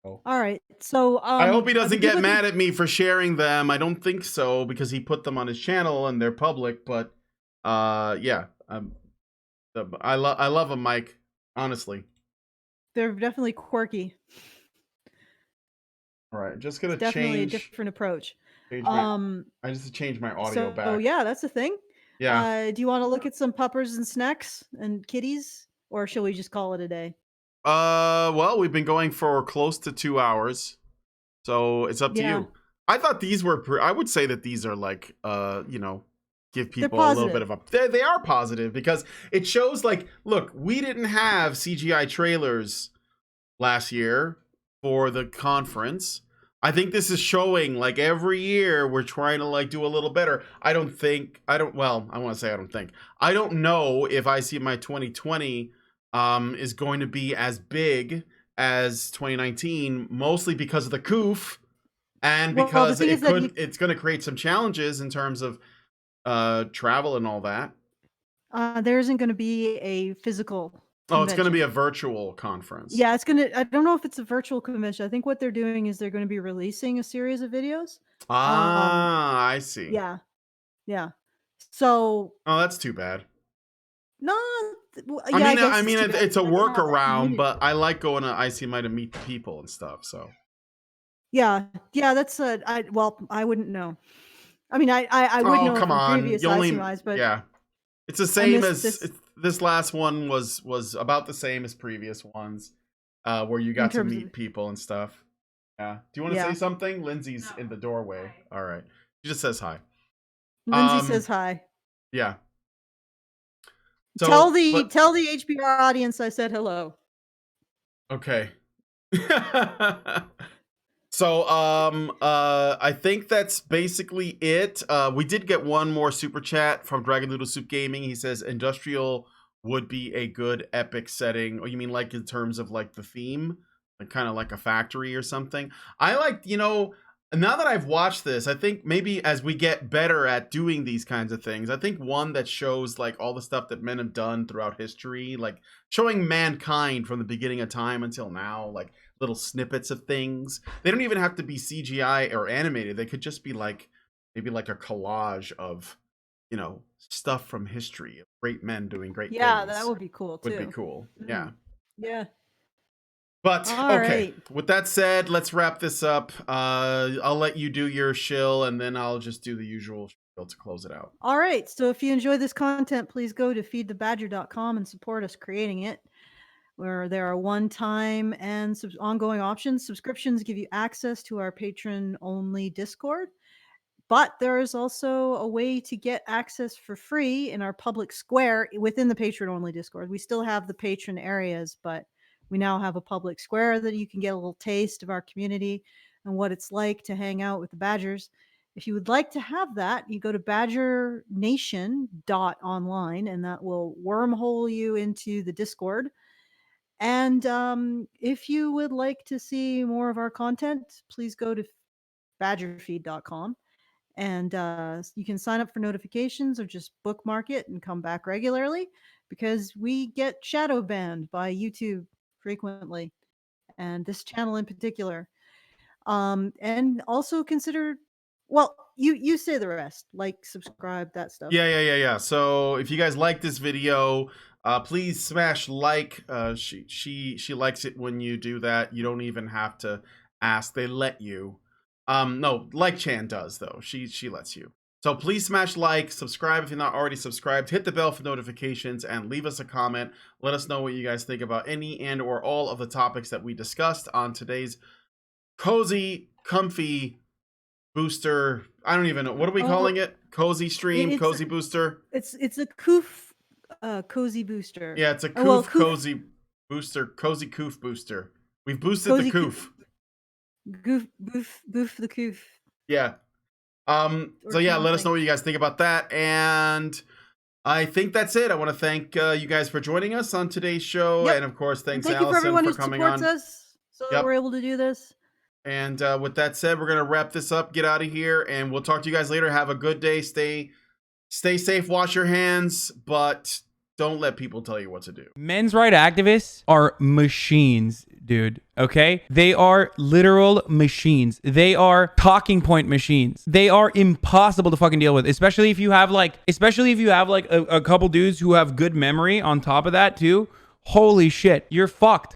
Oh. All right. So I hope he the doesn't get people mad at me for sharing them. I don't think so because he put them on his channel and they're public. But yeah, I love them, Mike. Honestly. they're definitely quirky. All right, just It's gonna definitely a change different approach. my. Um, I just change my audio so back. yeah, that's the thing. Yeah. Do you want to look at some puppers and snacks and kitties, or shall we just call it a day? Well, we've been going for close to 2 hours, so it's up to Yeah, you. I thought these were. I would say that these are like, give they're people a little bit positive. of a. They are positive because it shows like, look, we didn't have CGI trailers last year for the conference. I think this is showing like every year we're trying to like do a little better. I don't think I don't well, I want to say I don't think. I don't know if ICMI 2020 is going to be as big as 2019 mostly because of the Coof and Well, the because thing is that it's going to create some challenges in terms of travel and all that. there isn't going to be a physical Oh, it's going to be convention. a virtual conference. Yeah, it's gonna. I don't know if it's a virtual convention. I think what they're doing is they're going to be releasing a series of videos. Um, Ah, I see. yeah, yeah. So Oh, that's too bad. no, yeah, I guess it's too bad. It's a They don't have that workaround, community. but I like going to ICMI to meet the people and stuff. So, Yeah, yeah. That's I wouldn't know. I mean, I would oh know come from on, previous you only ICMIs, but yeah, it's the and same as this last one was about the same as previous ones, where you in got to terms of meet people and stuff. Yeah. Do you want to say yeah. something? Lindsay's in the doorway. All right, she just says hi. Lindsay Um, says hi. yeah. Tell So, the but tell the HBR audience I said hello. okay. So I think that's basically it. We did get one more super chat from Dragon Noodle Soup Gaming. He says industrial would be a good epic setting. Or you mean like in terms of like the theme? Like kind of like a factory or something. I like, now that I've watched this, I think maybe as we get better at doing these kinds of things, I think one that shows like all the stuff that men have done throughout history, like showing mankind from the beginning of time until now, like little snippets of things. They don't even have to be CGI or animated. They could just be like maybe like a collage of, stuff from history of great men doing great Yeah, that things. would be cool Would be too. cool. Mm. Yeah. Yeah. But All okay, right. with that said, let's wrap this up. I'll let you do your shill and then I'll just do the usual shill to close it out. All right. So if you enjoy this content, please go to feedthebadger.com and support us creating it, where there are one-time and ongoing options. Subscriptions give you access to our patron-only Discord, but there is also a way to get access for free in our public square within the patron-only Discord. We still have the patron areas, but we now have a public square that you can get a little taste of our community and what it's like to hang out with the Badgers. If you would like to have that, you go to badgernation.online and that will wormhole you into the Discord. And if you would like to see more of our content, please go to badgerfeed.com. And you can sign up for notifications or just bookmark it and come back regularly, because we get shadow banned by YouTube frequently, and this channel in particular. And also consider, well, you say the rest, like, subscribe, that stuff. Yeah. So if you guys like this video, please smash like. She likes it when you do that. You don't even have to ask; they let you. No, like Chan does though. She lets you. So please smash like, subscribe if you're not already subscribed, hit the bell for notifications, and leave us a comment. Let us know what you guys think about any and or all of the topics that we discussed on today's cozy, comfy booster. I don't even know, what are we calling it? Cozy stream, cozy booster. It's a Coof cozy booster. Yeah, it's a Coof cozy booster, cozy Coof booster. We've boosted the Coof. Boof the Coof. Yeah. So yeah, let us know what you guys think about that. And I think that's it. I want to thank you guys for joining us on today's show. Yep. And of course, thank you for everyone who supports us, so that we're able to do this. And with that said, we're going to wrap this up, get out of here, and we'll talk to you guys later. Have a good day. Stay safe. Wash your hands, but don't let people tell you what to do. Men's rights activists are machines, dude. Okay? They are literal machines. They are talking point machines. They are impossible to fucking deal with, especially if you have like a couple dudes who have good memory on top of that too. Holy shit, you're fucked.